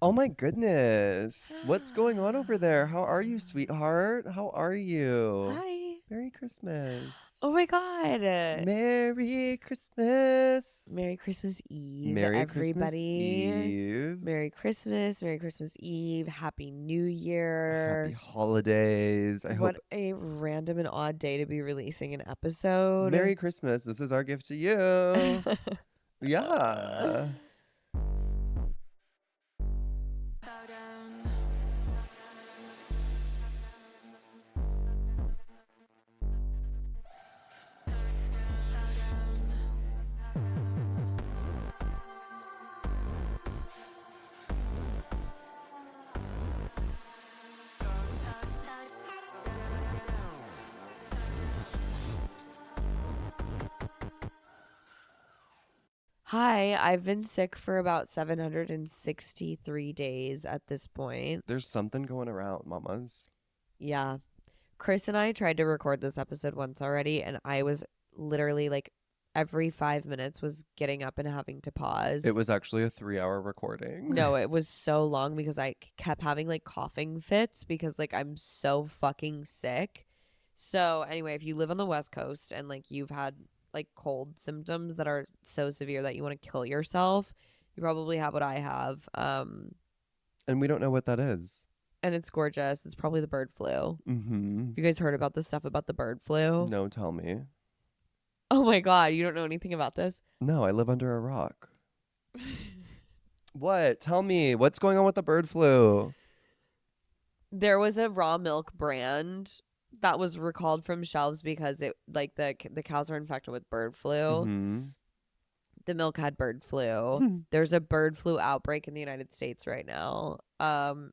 Oh my goodness. What's going on over there? How are you, sweetheart? How are you? Hi. Merry Christmas. Oh my God. Merry Christmas. Merry Christmas Eve, Merry Christmas everybody. Eve. Merry Christmas. Merry Christmas Eve. Happy New Happy Year. holidays. I hope. What a random and odd day to be releasing an episode. Merry Christmas. This is our gift to you. Yeah. Hi, I've been sick for about 763 days at this point. There's something going around, mamas. Yeah. Chris and I tried to record this episode once already, and I was literally like every 5 minutes was getting up and having to It pause. was actually a 3-hour recording. No, it was so long because I kept having like coughing fits because like I'm so fucking sick. So, anyway, if you live on the West Coast and like you've had like cold symptoms that are so severe that you want to kill yourself, you probably have what I have. And we don't know what that is. And it's gorgeous. It's probably the bird flu. Mm-hmm. Have you guys heard about this stuff about the bird flu? No, tell me. Oh my God, you don't know anything about this? No, I live under a rock. What? Tell me. What's going on with the bird flu? There was a raw milk brand that was recalled from shelves because it like the cows were infected with bird flu. Mm-hmm. The milk had bird flu. There's a bird flu outbreak in the United States right now.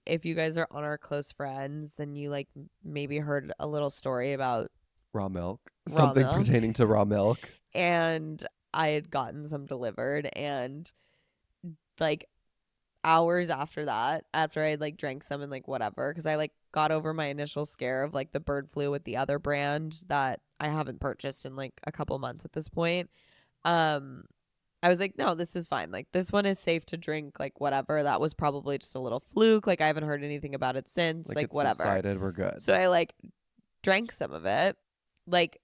If you guys are on our close friends, then you like maybe heard a little story about Raw milk. raw Something milk, pertaining to raw milk. and I had gotten some delivered, and like hours after that, after I like drank some and like whatever, because I like got over my initial scare of like the bird flu with the other brand that I haven't purchased in like a couple months at this point. Um, I was like, no, this is fine. Like this one is safe to drink, like whatever. That was probably just a little fluke. Like I haven't heard anything about it since, like It's whatever. subsided. We're good. So I like drank some of it. Like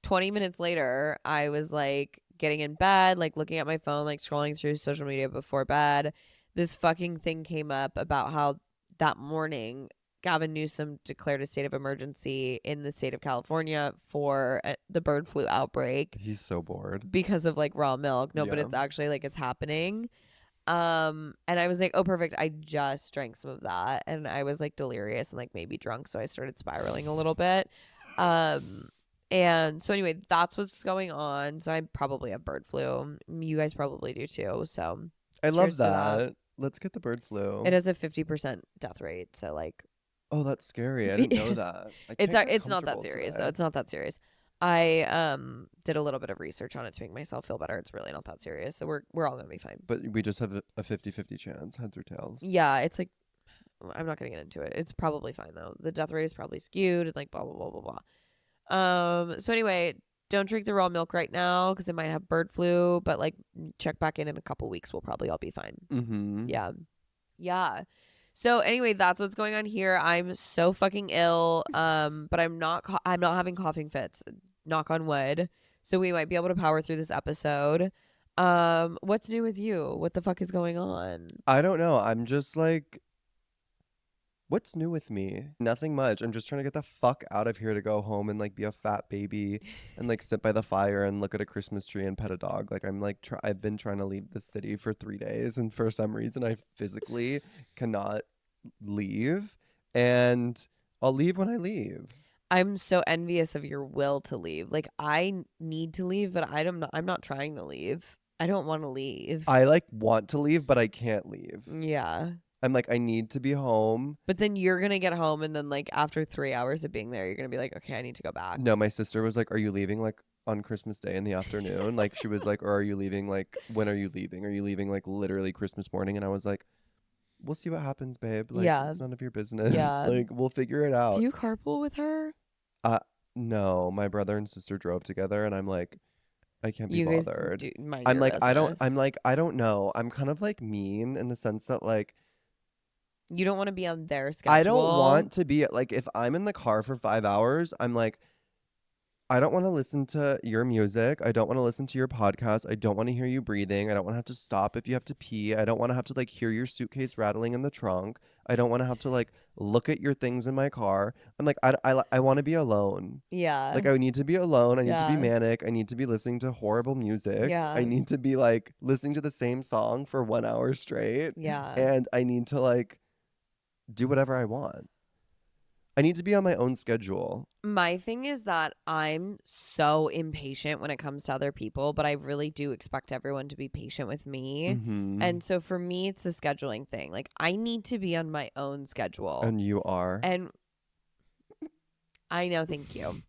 20 minutes later, I was like getting in bed, like looking at my phone, like scrolling through social media before bed. This fucking thing came up about how that morning Gavin Newsom declared a state of emergency in the state of California for the bird flu outbreak He's so bored. because of like raw milk. No, but Yeah. it's actually like it's happening. And I was like, oh, perfect. I just drank some of that, and I was like delirious and like maybe drunk, so I started spiraling a little bit. Um, and so anyway, that's what's going on. So I probably have bird flu. You guys probably do too. So I love cheers to that. that. Let's get the bird flu. It has a 50% death rate. So like, Oh, that's scary. I didn't know that. I it's can't get it's not that comfortable serious today. though. It's not that serious. I did a little bit of research on it to make myself feel better. It's really not that serious. So we're all gonna be fine. But we just have a 50-50 chance, heads or tails. Yeah, it's like I'm not gonna get into it. It's probably fine though. The death rate is probably skewed and like blah blah blah blah blah. So anyway, don't drink the raw milk right now because it might have bird flu. But like, check back in a couple weeks. We'll probably all be fine. Mm-hmm. Yeah, yeah. So anyway, that's what's going on here. I'm so fucking ill. But I'm not. I'm not having coughing fits. Knock on wood. So we might be able to power through this episode. What's new with you? What the fuck is going on? I don't know. I'm just like, what's new with me? Nothing much. I'm just trying to get the fuck out of here to go home and like be a fat baby and like sit by the fire and look at a Christmas tree and pet a dog. Like I'm like, I've been trying to leave the city for 3 days, and for some reason I physically cannot leave, and I'll leave when I leave. I'm so envious of your will to leave. Like I need to leave, but I'm not trying to leave. I don't want to leave. I like want to leave, but I can't leave. Yeah. I'm like, I need to be home. But then you're going to get home, and then like after 3 hours of being there, you're going to be like, okay, I need to go back. No, my sister was like, are you leaving like on Christmas Day in the afternoon? Like she was like, or are you leaving like, when are you leaving? Are you leaving like literally Christmas morning? And I was like, we'll see what happens, babe. Like Yeah. it's none of your business. Yeah. Like we'll figure it out. Do you carpool with her? No, my brother and sister drove together, and I'm like, I can't be You guys bothered. do mind I'm your like, business. I don't know. I'm kind of like mean in the sense that like You don't want to be on their I don't schedule. want to be like if I'm in the car for 5 hours, I'm like I don't want to listen to your music. I don't want to listen to your podcast. I don't want to hear you breathing. I don't want to have to stop if you have to pee. I don't want to have to like hear your suitcase rattling in the trunk. I don't want to have to like look at your things in my car. I'm like, I want to be alone. Yeah. Like, I need to be alone. I need to be Yeah. manic. I need to be listening to horrible music. I Yeah. need to be like listening to the same song for 1 hour straight. Yeah. And I need to like do whatever I want. I need to be on my own schedule. My thing is that I'm so impatient when it comes to other people, but I really do expect everyone to be patient with me. Mm-hmm. And so for me, it's a scheduling thing. Like, I need to be on my own schedule. And you are. And I know, thank you.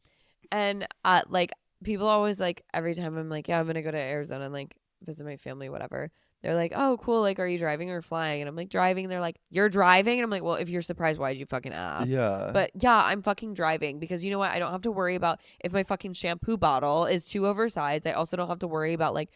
And like, people always like, every time I'm like, yeah, I'm going to go to Arizona and like visit my family, whatever. They're like, oh, cool. Like, are you driving or flying? And I'm like, driving. And they're like, you're driving? And I'm like, well, if you're surprised, why did you fucking ask? Yeah. But yeah, I'm fucking driving because you know what? I don't have to worry about if my fucking shampoo bottle is too oversized. I also don't have to worry about like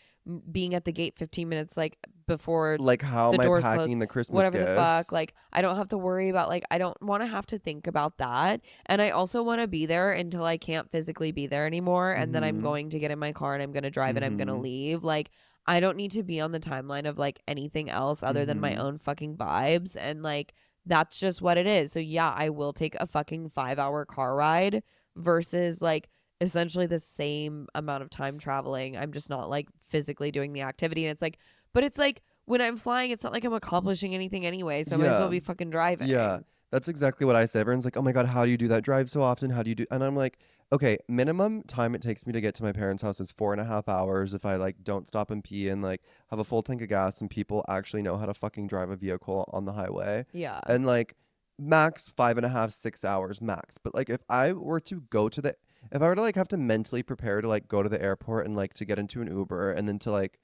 being at the gate 15 minutes like before Like, how the am I doors close, packing the Christmas whatever the fuck. gifts? Like, I don't have to worry about, like, I don't want to have to think about that. And I also want to be there until I can't physically be there anymore. And then I'm Mm-hmm. going to get in my car and I'm going to drive and I'm going to Mm-hmm. leave. Like, I don't need to be on the timeline of like anything else other than my Mm-hmm. own fucking vibes. And like, that's just what it is. So yeah, I will take a fucking 5 hour car ride versus like essentially the same amount of time traveling. I'm just not like physically doing the activity. And it's like, but it's like when I'm flying, it's not like I'm accomplishing anything anyway. So I might as well Yeah. be fucking Yeah. driving. That's exactly what I say. Everyone's like, oh my God, how do you do that drive so often? How do you do? And I'm like, okay, minimum time it takes me to get to my parents' house is 4.5 hours if I like don't stop and pee and like have a full tank of gas and people actually know how to fucking drive a vehicle on the highway. Yeah. And like max 5.5, 6 hours max. But like if I were to go to the if I were to like have to mentally prepare to like go to the airport and like to get into an Uber and then to like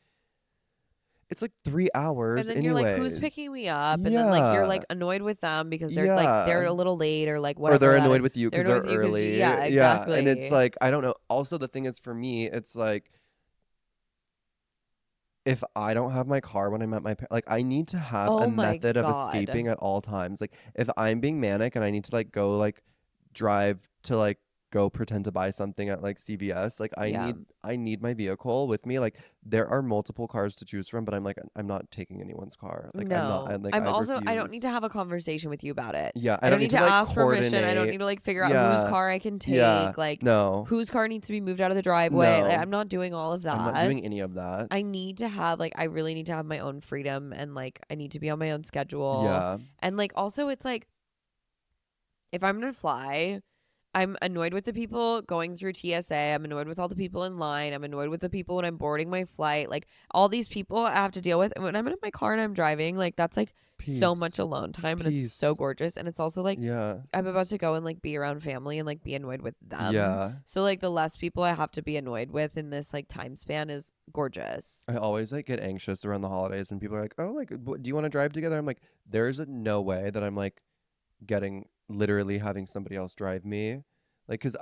it's like three And hours then you're like, who's anyways. picking me up? And then like you're Yeah. like annoyed with them because they're like Yeah. they're a little late or like Or whatever they're that annoyed is. with you They're because annoyed they're with you because early. yeah, Yeah. And it's exactly. like, I don't know. Also, the thing is for me, it's like, if I don't have my car when I'm at like, I need to have a Oh my method of escaping God. at all times. Like, if I'm being manic and I need to like go like drive to like go pretend to buy something at like CVS, like Yeah. I need my vehicle with me. Like, there are multiple cars to choose from, but I'm like, I'm not taking anyone's car. Like, I'm not. No. I'm like, I'm I also I don't need refuse. to have a conversation with you about it. Yeah, I I don't don't need need to to like ask permission. I don't coordinate. need to like figure out whose Yeah. car I can Yeah. take, like No. whose car needs to be moved out of the driveway. Like No. I'm not doing all of I'm not that. doing any of that. I need to have like I really need to have my own freedom and like I need to be on my own schedule. Yeah. And like also it's like if I'm going to fly, I'm annoyed with the people going through TSA. I'm annoyed with all the people in line. I'm annoyed with the people when I'm boarding my flight. Like all these people I have to deal with. And when I'm in my car and I'm driving, like that's like so much Peace. alone time and it's so Peace. gorgeous. And it's also like Yeah. I'm about to go and like be around family and like be annoyed with them. Yeah. So like the less people I have to be annoyed with in this like time span is gorgeous. I always like get anxious around the holidays when people are like, "Oh, like, do you want to drive together?" I'm like, "There's no way that I'm like getting literally having somebody else drive me." Like, cause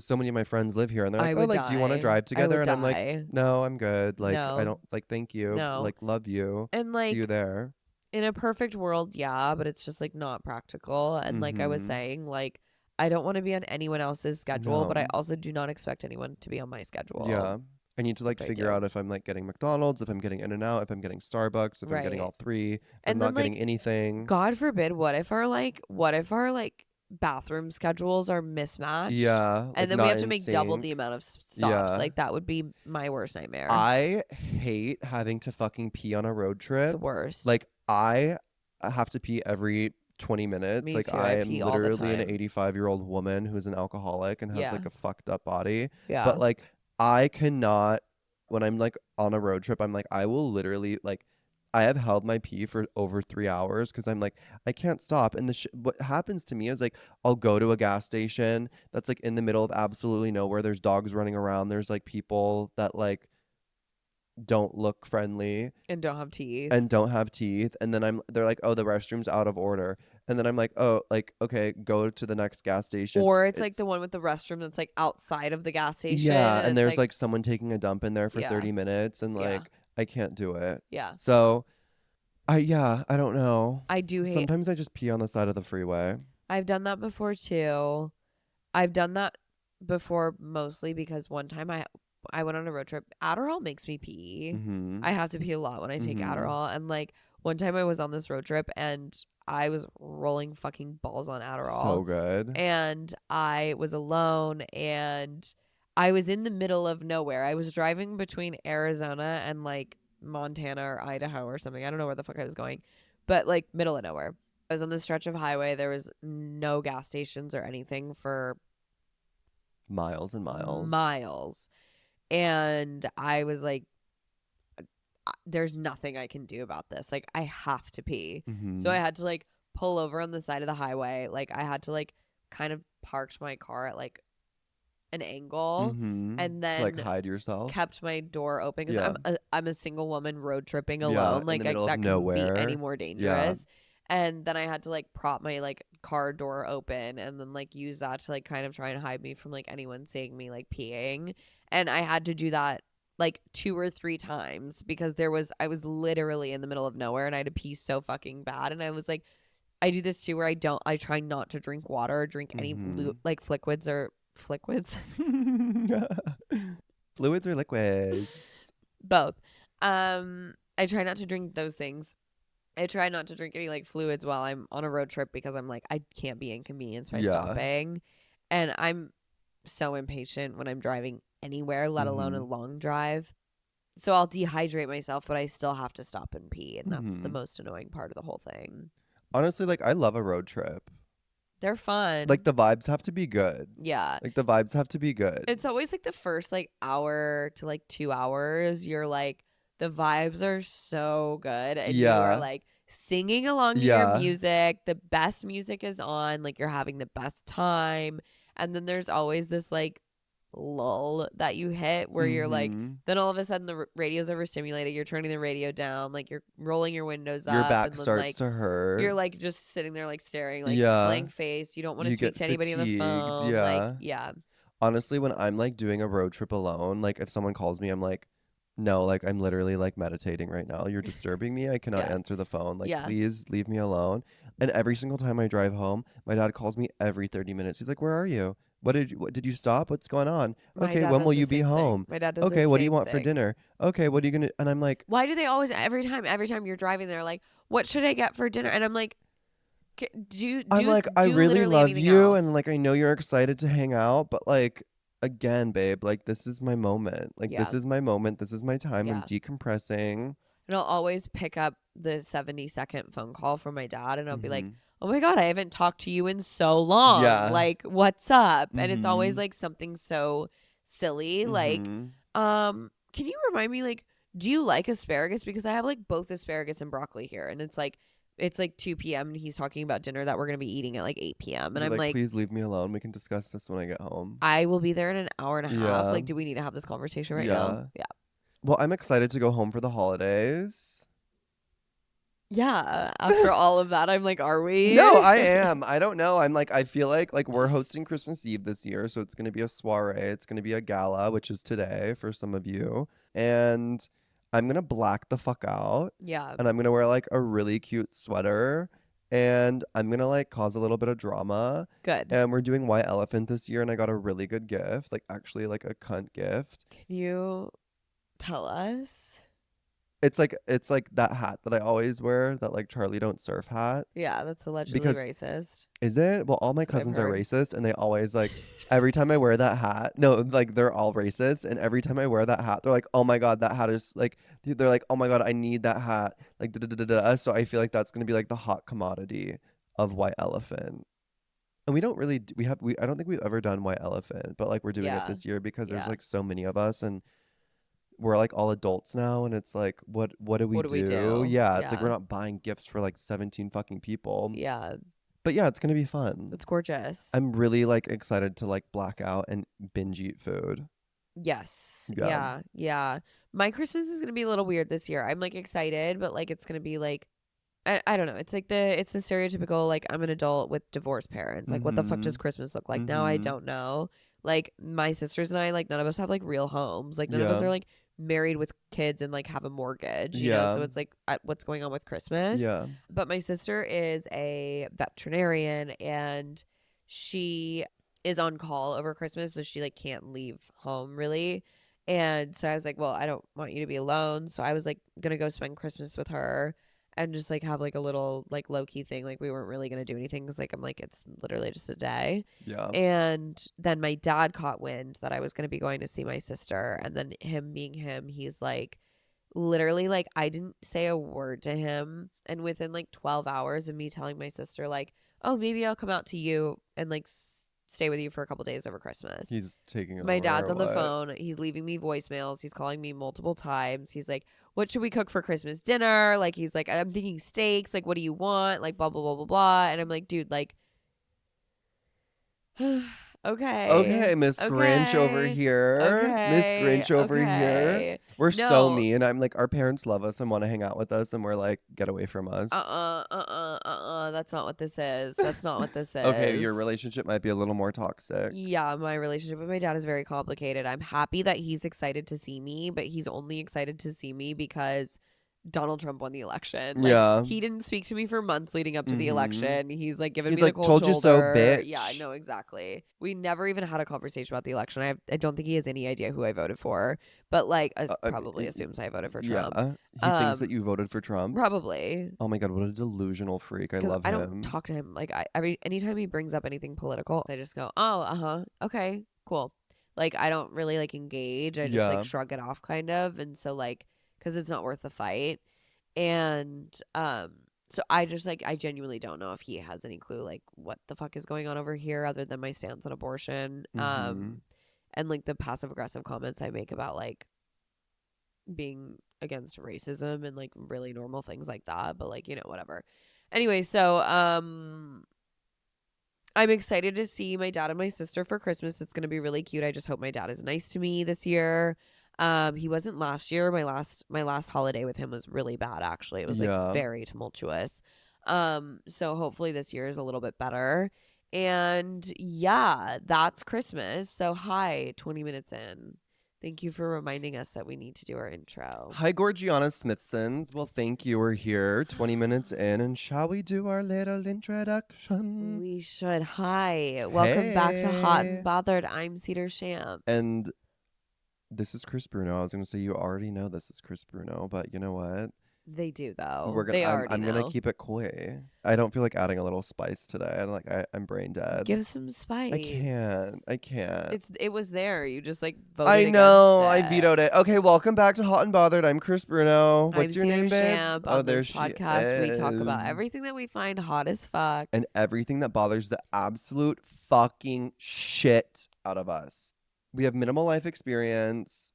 so many of my friends live here, and they're like, I "Oh, would like, do you want to die. drive I together?" would And I'm like, die. "No, I'm good. Like, I No. don't like. Thank you. No. Like, love you. And See you like there." in a perfect world, yeah, but it's just like not practical. And like I was Mm-hmm. saying, like I don't want to be on anyone else's schedule, but I No. also do not expect anyone to be on my schedule. Yeah. I need to That's like what I figure do. out if I'm like getting McDonald's, if I'm getting In and Out, if I'm getting Starbucks, if I'm getting Right. all three, if I'm And then not getting like anything. God forbid, what if our bathroom schedules are mismatched Yeah, and like then we not have to in make double the sync. amount of stops? Yeah. Like that would be my worst nightmare. I hate having to fucking pee on a road It's the trip. worst. Like, I have to pee every 20 minutes. Me Like, too. I I am pee all the literally an time. 85-year-old woman who's an alcoholic and has Yeah. like a fucked up body. Yeah. But like, I cannot, when I'm like on a road trip, I'm like, I will literally like, I have held my pee for over 3 hours because I'm like, I can't stop. And what happens to me is like, I'll go to a gas station that's like in the middle of absolutely nowhere. There's dogs running around. There's like people that like don't look friendly And don't have teeth. and don't have teeth. And then they're like, oh, the restroom's out of order. And then I'm like, oh, like, okay, go to the next gas station. Or it's like the one with the restroom that's like outside of the gas station. Yeah, And and it's there's like someone taking a dump in there for yeah, 30 minutes and yeah, like I can't do it. yeah. So I don't know. I do hate. Sometimes I just pee on the side of the freeway. I've done that before too. I've done that before mostly because one time I went on a road trip. Adderall makes me pee. Mhm. I have to pee a lot when I take Mhm. Adderall. And like one time I was on this road trip and I was rolling fucking balls on So Adderall. good. And I was alone and I was in the middle of nowhere. I was driving between Arizona and like Montana or Idaho or something. I don't know where the fuck I was going, but like middle of nowhere. I was on this stretch of highway. There was no gas stations or anything for Miles and miles. miles. And I was like, there's nothing I can do about this. Like, I have to pee. So I Mhm. had to like pull over on the side of the highway. Like, I had to like kind of parked my car at like an angle Mhm. and To like then hide yourself. kept my door open because Yeah. I'm a single woman road tripping Yeah, alone. in the Like middle of that couldn't be any nowhere. more Yeah. dangerous. And then I had to like prop my like car door open and then like use that to like kind of try and hide me from like anyone seeing me like peeing. And I had to do that like 2 or 3 times because I was literally in the middle of nowhere and I had to pee so fucking bad. And I was like, I do this too where I try not to drink water or drink any Mhm. like liquids or fliquids. Fluids or liquids? Both. I try not to drink those things. I try not to drink any like fluids while I'm on a road trip because I'm like I can't be inconvenienced by Yeah. stopping. And I'm so impatient when I'm driving anywhere, let alone a Mhm. long drive. So I'll dehydrate myself, but I still have to stop and pee, and that's the Mhm. most annoying part of the whole thing. Honestly, like I love a road trip. They're Like fun. the vibes have to be good. Yeah. Like the vibes have to be good. It's always like the first like hour to like 2 hours, you're like the vibes are so good and you are Yeah. like singing along to your Yeah. music. The best music is on, like you're having the best time. And then there's always this like lull that you hit where you're like, Mhm. then all of a sudden the radio's overstimulated. You're turning the radio down, like you're rolling your windows Your up, back and then starts like to hurt. you're like just sitting there like staring, like Yeah. blank face. You don't want to You speak get to anybody on the fatigued. phone. Like, Yeah. yeah. Honestly, when I'm like doing a road trip alone, like if someone calls me, I'm like, no, like I'm literally like meditating right now. You're disturbing me. I cannot Yeah. answer the phone. Like, Yeah. please leave me alone. And every single time I drive home, my dad calls me every 30 minutes. He's like, where are you? What did you stop? What's going on? My Okay, dad when does will the you be same thing. home? My dad does the Okay, what do you same want for thing. dinner? Okay, what are you gonna? And I'm like, Why do they always every time you're driving they're like, "What should I get for dinner?" And I'm like, I'm like, I do really literally love anything you, and else." like I know you're excited to hang out, but like again, babe, like this is my moment. Like Yeah. this is my moment. This is my time. I'm Yeah. decompressing. And I'll always pick up the 70-second phone call from my dad and I'll be like, Mhm. "Oh my god, I haven't talked to you in so long. Yeah. Like, what's up?" And it's always Mhm. like something so silly like, Mhm. can you remind me like do you like asparagus because I have like both asparagus and broccoli here and it's like 2 p.m. and he's talking about dinner that we're going to be eating at like 8 p.m. And Be I'm like, like, please leave me alone. We can discuss this when I get home. I will be there in an hour and a half. Yeah. Like, do we need to have this conversation right now? Yeah. Yeah. Well, I'm excited to go home for the holidays. Yeah. After all of that, I'm like, are we? No, I am. I don't know. I'm like, I feel like we're hosting Christmas Eve this year, so it's gonna be a soiree. It's gonna be a gala, which is today for some of you, and I'm gonna black the fuck out, Yeah. and I'm gonna wear like a really cute sweater, and I'm gonna like cause a little bit of drama. Good. And we're doing White Elephant this year, and I got a really good gift, like actually like a cunt gift. Can you tell us? It's like that hat that I always wear, that like Charlie Don't Surf hat. Yeah, that's allegedly Because racist. is it? Well, all my That's what I've cousins are heard. racist, and they always like every time I wear that hat. No, like they're all racist, and every time I wear that hat, they're like, "Oh my god, that hat is like." They're like, "Oh my god, I need that hat." Like da da da da da. So I feel like that's gonna be like the hot commodity of White Elephant. And we don't really we I don't think we've ever done White Elephant, but like we're doing it Yeah. this year because there's Yeah. like so many of us, and we're like all adults now, and it's like what do we What do we do? do? Yeah, it's like we're Yeah. not buying gifts for like 17 fucking people. Yeah. But yeah, it's gonna be fun. That's gorgeous. I'm really like excited to like black out and binge eat food. Yes. Yeah. Yeah. Yeah. My Christmas is gonna be a little weird this year. I'm like excited, but like it's gonna be like I don't know. It's the stereotypical like I'm an adult with divorced parents. Like what the fuck Mm-hmm. does Christmas look like? Now I Mm-hmm. don't know. Like my sisters and I, like none of us have like real homes. Like none of us Yeah. are like married with kids and like have a mortgage, you know? Yeah. So it's like what's going on with Christmas. Yeah. But my sister is a veterinarian and she is on call over Christmas, so she like can't leave home really. And so I was like, well, I don't want you to be alone. So I was like gonna go spend Christmas with her and just like have like a little like low key thing. Like we weren't really gonna do anything because like I'm like it's literally just a day. Yeah. And then my dad caught wind that I was gonna be going to see my sister, and then him being him, he's like literally like I didn't say a word to him, and within like 12 hours of me telling my sister like, oh maybe I'll come out to you and like stay with you for a couple days over Christmas. He's taking My over dad's or on the what? phone. He's leaving me voicemails. He's calling me multiple times. He's like, what should we cook for Christmas dinner? Like, he's like, I'm thinking steaks. Like, what do you want? Like, blah, blah, blah, blah, blah. And I'm like, dude, like, okay. Okay, Miss Grinch over Okay. here. Miss Okay. Grinch over here. Okay. We're so No. mean. I'm like, our parents love us and want to hang out with us, and we're like, get away from us. That's not what this is. That's not what this Okay, your is. relationship might be a little more toxic. Yeah, my relationship with my dad is very complicated. I'm happy that he's excited to see me, but he's only excited to see me because Donald Trump won the election. Like Yeah. he didn't speak to me for months leading up to the Mm-hmm. election. He's like giving He's me the like, cold told you so, shoulder. Yeah, I bitch. know exactly. We never even had a conversation about the election. I don't think he has any idea who I voted for, but like probably assumes I voted for Trump. Yeah. He thinks that Um, you voted for Trump. Probably Oh my God, what a delusional freak. I because love I don't him. talk to him. Like anytime he brings up anything political, I just go, oh, okay, cool. Like I don't really like engage. I just like Yeah. shrug it off, kind of, and so like because it's not worth the fight. And so I just like I genuinely don't know if he has any clue like what the fuck is going on over here other than my stance on abortion. Mm-hmm. And like the passive aggressive comments I make about like being against racism and like really normal things like that, but like, you know, whatever. Anyway, so I'm excited to see my dad and my sister for Christmas. It's going to be really cute. I just hope my dad is nice to me this year. He wasn't last year. My last holiday with him was really bad actually. It was like Yeah. very tumultuous. So hopefully this year is a little bit better. And yeah, that's Christmas. So hi, 20 minutes in. Thank you for reminding us that we need to do our intro. Hi, Gorgiana Smithsons. Well, thank you. We're here 20 minutes in, and shall we do our little introduction? We should. Hi. Welcome back to Hot and Hey. Bothered. I'm Cedar Champ. And this is Chris Bruno. I was going to say you already know this is Chris Bruno, but you know what? They do though. We're gonna. They I'm. already I'm know. gonna keep it coy. I don't feel like adding a little spice today. I'm brain dead. Give some spice. I can't. I can't. It was there. You just like voted I know. I against it. vetoed it. Okay, welcome back to Hot and Bothered. I'm Chris Bruno. What's I'm your Cedar name, babe? Champ. Oh, On there this she podcast, we talk about is. everything that we find hot as fuck. And everything that bothers the absolute fucking shit out of us. We have minimal life experience.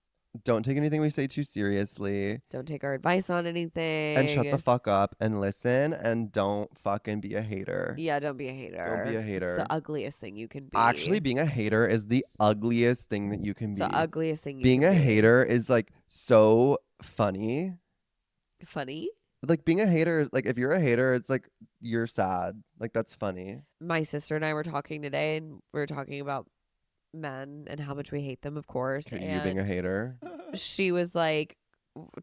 Don't take anything we say too seriously. Don't take our advice on anything. And shut the fuck up and listen and don't fucking be a hater. Yeah, don't be a hater. Don't be a hater. It's the ugliest thing you can be. Actually, being a hater is the ugliest thing that you can it's be. the ugliest thing you Being can a be. hater is like so funny. Funny? Like being a hater, like if you're a hater, it's like you're sad. Like that's funny. My sister and I were talking today, and we were talking about men and how much we hate them, of course. You And being a hater. she was like,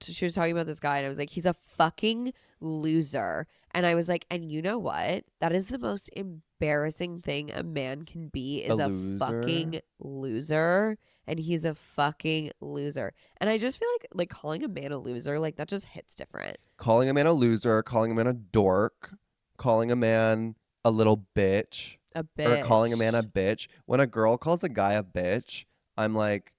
she was talking about this guy, and I was like, he's a fucking loser. And I was like, and you know what? That is the most embarrassing thing a man can be is A a loser? fucking loser. And he's a fucking loser. And I just feel like calling a man a loser, like that just hits different. Calling a man a loser, calling a man a dork, calling a man a little bitch, A bitch. or calling a man a bitch. When a girl calls a guy a bitch, I'm like,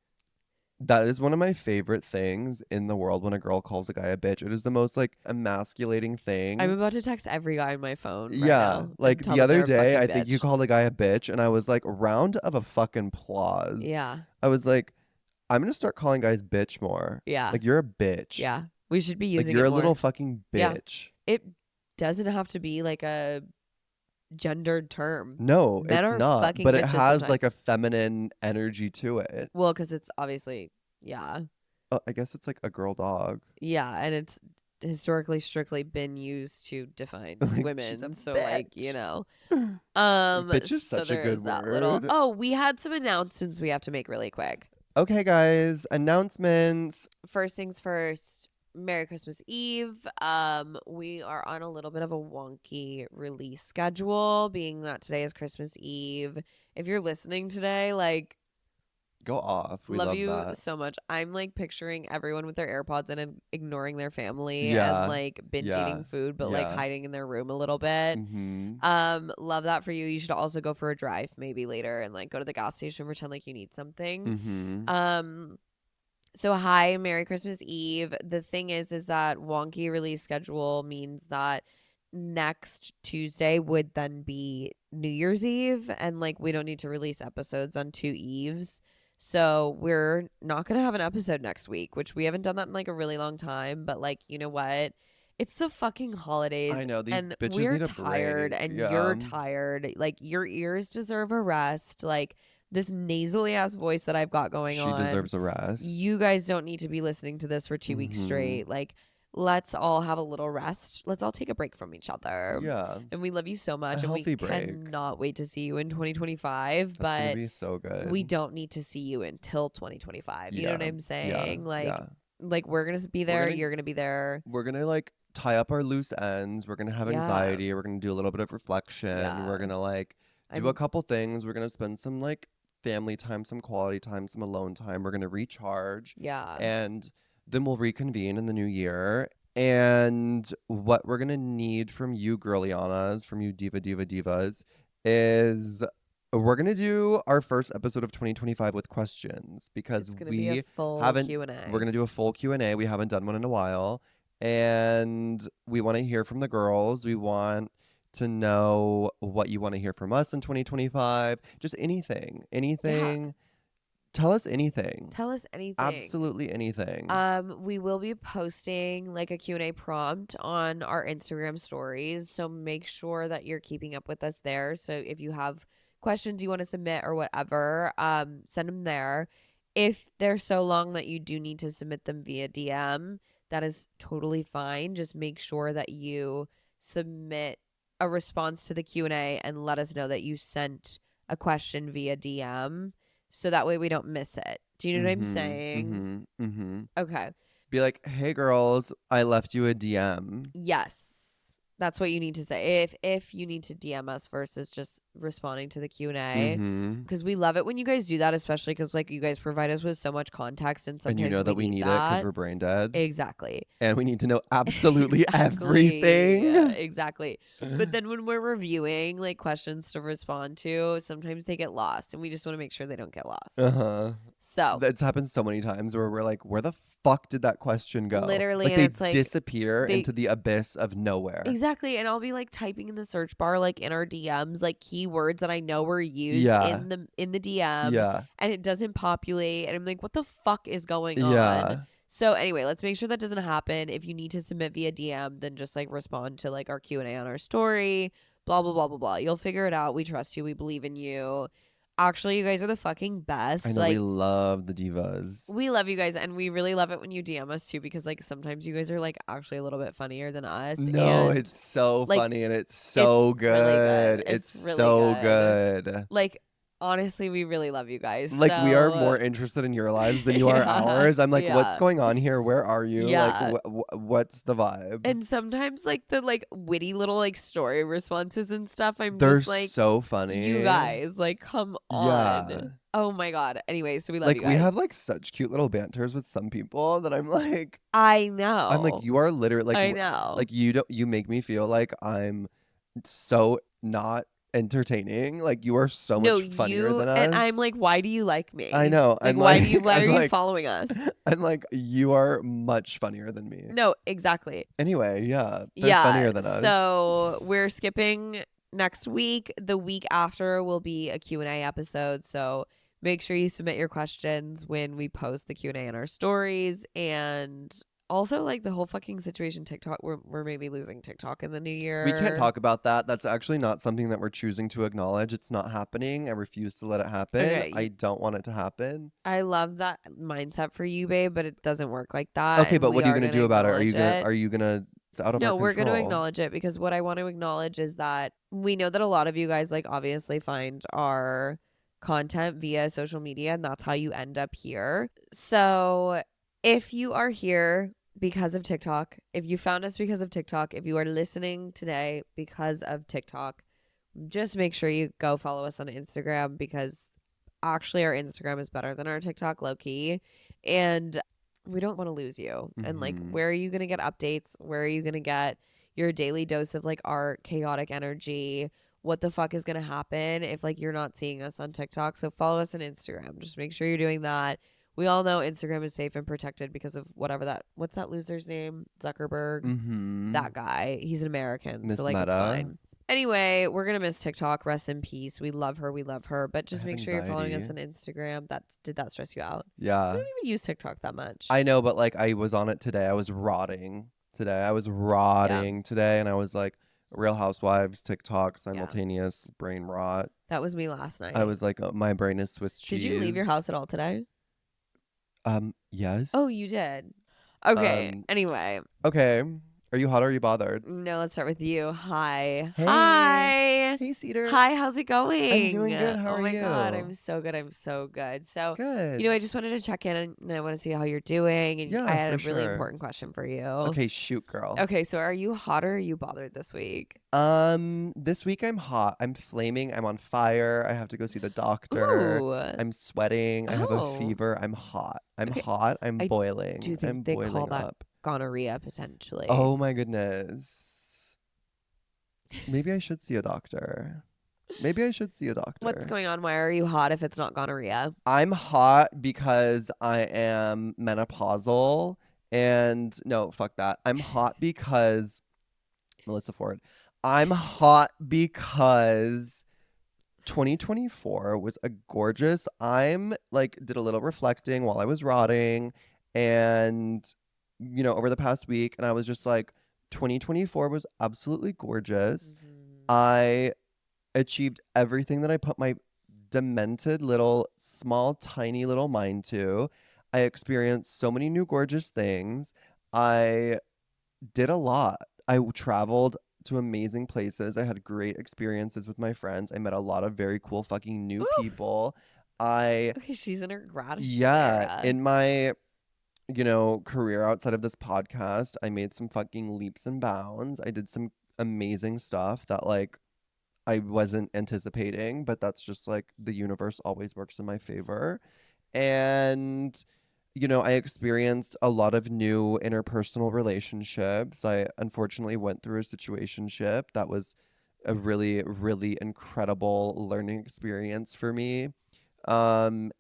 that is one of my favorite things in the world when a girl calls a guy a bitch. It is the most like emasculating thing. I'm about to text every guy on my phone right Yeah, now. like and tell the them other they're a day, I fucking think you bitch. called a guy a bitch, and I was like, round of a fucking applause. Yeah. I was like, I'm gonna start calling guys bitch more. Yeah. Like you're a bitch. Yeah. We should be Like using you're it a more. little fucking Yeah. bitch. It doesn't have to be like a gendered term. No, Men it's are not. fucking But it bitches has like sometimes. a feminine energy to it. Well, because it's obviously, yeah. I guess it's like a girl dog. Yeah, and it's historically strictly been used to define Like she's a women. So like, you bitch. know. Bitch is So such a there good is that little word. oh, we had some announcements we have to make really quick. Okay, guys, announcements. First things first, Merry Christmas Eve. We are on a little bit of a wonky release schedule, being that today is Christmas Eve. If you're listening today, like, Go off. We love love you that. so much. I'm like picturing everyone with their AirPods in and ignoring their family and Yeah. like binge Yeah. eating food, but like Yeah. hiding in their room a little bit. Mm-hmm. Love that for you. You should also go for a drive maybe later and like go to the gas station, pretend like you need something. Mm-hmm. So hi, Merry Christmas Eve. The thing is that wonky release schedule means that next Tuesday would then be New Year's Eve, and like we don't need to release episodes on 2 eves. So we're not gonna have an episode next week, which we haven't done that in like a really long time. But like, you know what? It's the fucking holidays, I know these and bitches we're need a tired, break. and you're Yeah. tired. Like your ears deserve a rest. Like this nasally ass voice that I've got going She on. deserves a rest. You guys don't need to be listening to this for 2 weeks Mm-hmm. straight. Like, let's all have a little rest. Let's all take a break from each other. Yeah. And we love you so much. And we healthy break. cannot wait to see you in 2025. That's gonna But be so good. we don't need to see you until 2025. You know what I'm saying? Yeah. Like, Yeah. like we're gonna be there. gonna- You're gonna be there. We're gonna like tie up our loose ends. We're gonna have Yeah. anxiety. We're gonna do a little bit of reflection. Yeah. We're gonna like do a couple things. We're gonna spend some like family time, some quality time, some alone time. We're gonna recharge. Yeah. And then we'll reconvene in the new year. And what we're gonna need from you girlianas, from you divas, is we're gonna do our first episode of 2025 with questions because It's gonna be a full haven't. Q&A. We're gonna do a full Q&A. We haven't done one in a while, and we want to hear from the girls. We want to know what you want to hear from us in 2025. Just anything. Tell us anything. Tell us anything. Absolutely anything. We will be posting like a Q&A prompt on our Instagram stories, so make sure that you're keeping up with us there. So if you have questions you want to submit or whatever, send them there. If they're so long that you do need to submit them via DM, that is totally fine. Just make sure that you submit a response to the Q&A and let us know that you sent a question via DM. So that way we don't miss it. Do you know what I'm saying? Okay. Be like, hey girls, I left you a DM. Yes. That's what you need to say. If you need to DM us versus just responding to the Q&A. Because we love it when you guys do that, especially because like you guys provide us with so much context and sometimes and you know that we need it because we're brain dead. Exactly. And we need to know absolutely everything. Yeah, exactly. But then when we're reviewing like questions to respond to, sometimes they get lost and we just want to make sure they don't get lost. So that's happened so many times where we're like, where the fuck did that question go? Literally, like and they it's like disappear into the abyss of nowhere. Exactly. And I'll be like typing in the search bar, like in our DMs, like keywords that I know were used in the DM. Yeah. And it doesn't populate. And I'm like, what the fuck is going on? Yeah. So anyway, let's make sure that doesn't happen. If you need to submit via DM, then just like respond to like our Q&A on our story, blah, blah, blah, blah, blah. You'll figure it out. We trust you. We believe in you. Actually, you guys are the fucking best. I know, like, we love the divas. We love you guys, and we really love it when you DM us too, because like sometimes you guys are like actually a little bit funnier than us. No, and, it's so like, funny and it's so it's really good. It's It's really so good. good. Like honestly, we really love you guys. Like we are So, more interested in your lives than you are ours. I'm like, what's yeah. going on here? Where are you? Yeah. Like, what's the vibe? And sometimes like the like witty little like story responses and stuff, They're just like, so funny. you guys, like, come on. Yeah. Oh my god. Anyway, so we love Like you guys. we have like such cute little banters with some people that I'm like, I know. I'm like, you are literally like, I know. like you make me feel like I'm so not entertaining. Like you are so much funnier than us. And I'm like, why do you like me? I know. Like, I'm why like, why I'm are you like- following us? I'm like, you are much funnier than me. No, exactly. Anyway, yeah, they're funnier than us. So we're skipping next week. The week after will be a Q&A episode. So make sure you submit your questions when we post the Q&A in our stories. And Also, like the whole fucking situation TikTok, we're maybe losing TikTok in the new We can't year. talk about that. That's actually not something that we're choosing to acknowledge. It's not happening. I refuse to let it happen. I Okay, don't want it to happen. I love that mindset for you, babe, but it doesn't work like that, Okay, and but we what are you are gonna gonna do about it? acknowledge it. Are you gonna it's out of our No, we're going to control. acknowledge it because what I want to acknowledge is that we know that a lot of you guys like obviously find our content via social media and that's how you end up here. So, if you are here because of TikTok, if you found us because of TikTok, if you are listening today because of TikTok, just make sure you go follow us on Instagram because actually our Instagram is better than our TikTok, low key. And we don't want to lose you. And like, Mhm. where are you going to get updates? Where are you going to get your daily dose of like art, chaotic energy? What the fuck is going to happen if like you're not seeing us on TikTok? So follow us on Instagram. Just make sure you're doing that. We all know Instagram is safe and protected because of what's that loser's name? Zuckerberg. Mhm. That guy. He's an American. So Miss like it's Meta. fine. Anyway, we're gonna miss TikTok. Rest in peace. We love her. We love her. But I just have make sure you're following us anxiety. on Instagram. Did that stress you out? We Yeah. don't even use TikTok that much. I know, but like I was on it today. I was rotting today. I was Yeah. rotting today and I was like Real Housewives, TikTok, Yeah. simultaneous brain rot. That was me last I night. was like my brain is Swiss Did you leave your cheese. house at all today? Yes. Oh, you did. Okay. Um Anyway, okay. Are you hot or are you bothered? no, let's start with you. Hi. Hey. Hi. Hey Cedar. Hi, how's it I'm going? doing good. How Oh are my God, you? I'm so good. I'm so good. So, Good. I just wanted to check in and I want to see how you're doing. And I Yeah, had for a really sure. important question for you. Okay, shoot, girl. Okay, so are you hot or are you bothered this week? This week I'm hot. I'm flaming. I'm on fire. I have to go see the doctor. Ooh. I'm sweating. I have a Oh. fever. I'm hot. I'm Okay. hot. I'm I do boiling. think I'm they call boiling that up. gonorrhea potentially. Oh my goodness. Maybe I should see a doctor. Maybe I should see a What's doctor. going on? Why are you hot if it's not gonorrhea? I'm hot because I am menopausal. And no, fuck that. I'm hot because Melissa Ford. I'm hot because 2024 was a gorgeous. I'm like did a little reflecting while I was rotting and over the past week and I was just like 2024 was absolutely gorgeous. Mm-hmm. I achieved everything that I put my demented little small tiny little mind to. I experienced so many new gorgeous things. I did a lot. I traveled to amazing places. I had great experiences with my friends. I met a lot of very cool fucking new Ooh. people. I Okay, she's in her gratitude yeah, era. in my career outside of this podcast, I made some fucking leaps and bounds. I did some amazing stuff that like I wasn't anticipating, but that's just like the universe always works in my favor. And I experienced a lot of new interpersonal relationships. I unfortunately went through a situationship that was a really, really incredible learning experience for me.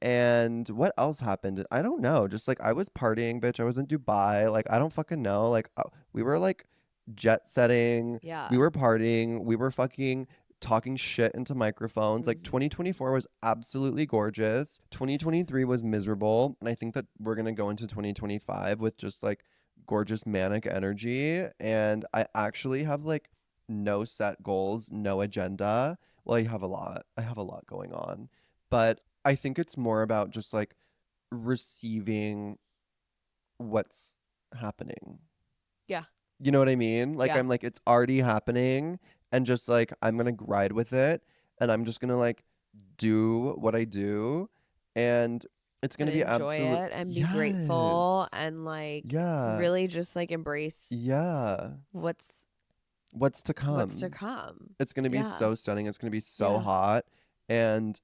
And what else happened? I don't know. Just like I was partying, bitch. I was in Dubai. Like I don't fucking know. Like we were like jet setting. We Yeah. were partying. We were fucking talking shit into microphones. Like Mm-hmm. 2024 was absolutely gorgeous. 2023 was miserable. And I think that we're going to go into 2025 with just like gorgeous manic energy. And I actually have like no set goals, no agenda. Well, I have a lot. I have a lot going on. But I think it's more about just like receiving what's happening. Yeah. You know what I mean? Like Yeah. I'm like it's already happening and just like I'm going to ride with it and I'm just going to like do what I do and it's going And to be enjoy absolute it and be grateful yes. and like Yeah. really just like embrace Yeah. what's What's to what's to come? come. It's going to be Yeah. so stunning. It's going to be so Yeah. hot and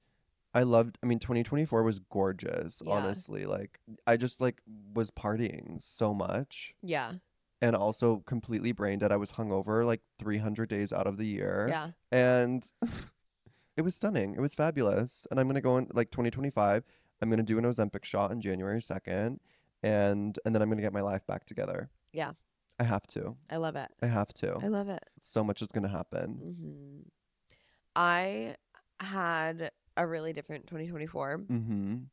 I mean 2024 was gorgeous, Yeah. honestly. Like I just like was partying so much Yeah. and also completely brain dead. I was hungover like 300 days out of the year Yeah. and it was stunning. It was fabulous. And I'm going to go in like 2025. I'm going to do an Ozempic shot on January 2nd and then I'm going to get my life back together. Yeah. I have to. I love it. I have to. I love it. So much is going to happen. Mm-hmm. I had a really different 2024 Mhm.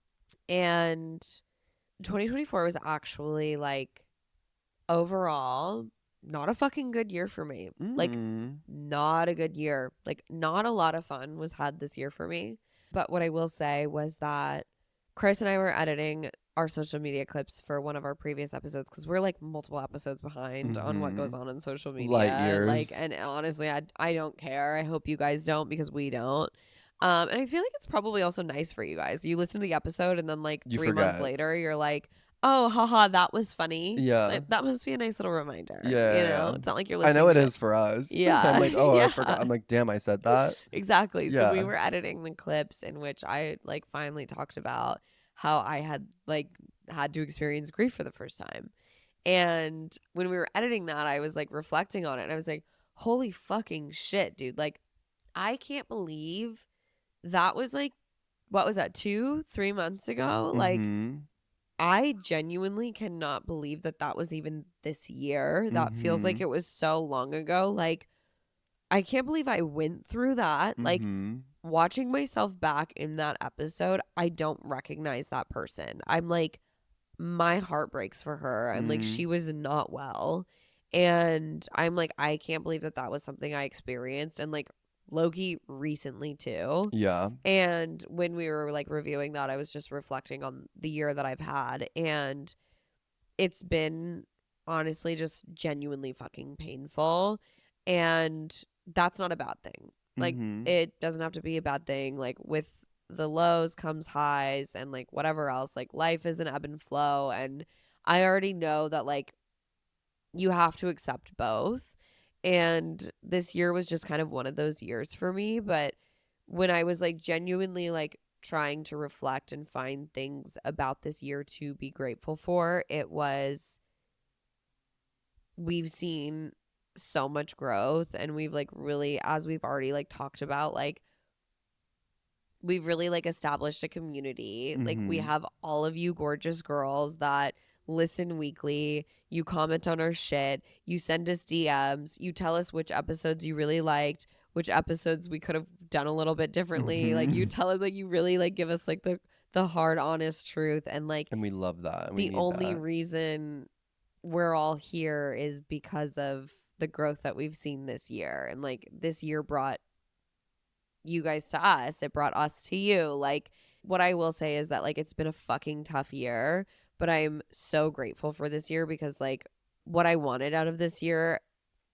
and 2024 was actually like overall, not a fucking good year for me. Like, not a good year. Like, not a lot of fun was had this year for me. But what I will say was that Chris and I were editing our social media clips for one of our previous episodes because we're like multiple episodes behind on what goes on in social Light media. Like, years. and honestly, I don't care. I hope you guys don't because we don't. And I feel like it's probably also nice for you guys. You listen to the episode and then like You 3 months forget. later, you're like, oh, haha, that was funny. Yeah. Like, that must be a nice little reminder. Yeah, You yeah, know, yeah. it's not like you're I know listening it to it. is for us. Yeah. I'm like, oh, I Yeah. forgot. I'm like, damn, I said that. Exactly. So we Yeah. were editing the clips in which I like finally talked about how I had to experience grief for the first time. And when we were editing that, I was like reflecting on it and I was like, holy fucking shit, dude. Like, I can't believe that was like, what was that, 2-3 months ago? Like, I genuinely cannot believe that that was even this year. That feels like it was so long ago. Like, I can't believe I went through that. Like, watching myself back in that episode, I don't recognize that person. I'm like, my heart breaks for her. I'm like, she was not well. And I'm like, I can't believe that that was something I experienced. And like, Loki recently too. Yeah. And when we were like reviewing that, I was just reflecting on the year that I've had. And it's been honestly just genuinely fucking painful. And that's not a bad thing. Like, it doesn't have to be a bad thing. Like, with the lows comes highs and like whatever else. Like, life is an ebb and flow. And I already know that like you have to accept both. And this year was just kind of one of those years for me. But when I was like genuinely like trying to reflect and find things about this year to be grateful for, it was we've seen so much growth and we've like really, as we've already like talked about, like we've really like established a community. Like, we have all of you gorgeous girls that listen weekly. You comment on our shit. You send us DMs. You tell us which episodes you really liked, which episodes we could have done a little bit differently. Like, you tell us, like, you really like give us like the hard, honest truth. And like, And we love that. And we the need only that. reason we're all here is because of the growth that we've seen this year. And like, this year brought you guys to us. It brought us to you. Like, what I will say is that like, it's been a fucking tough year, but I'm so grateful for this year because like, what I wanted out of this year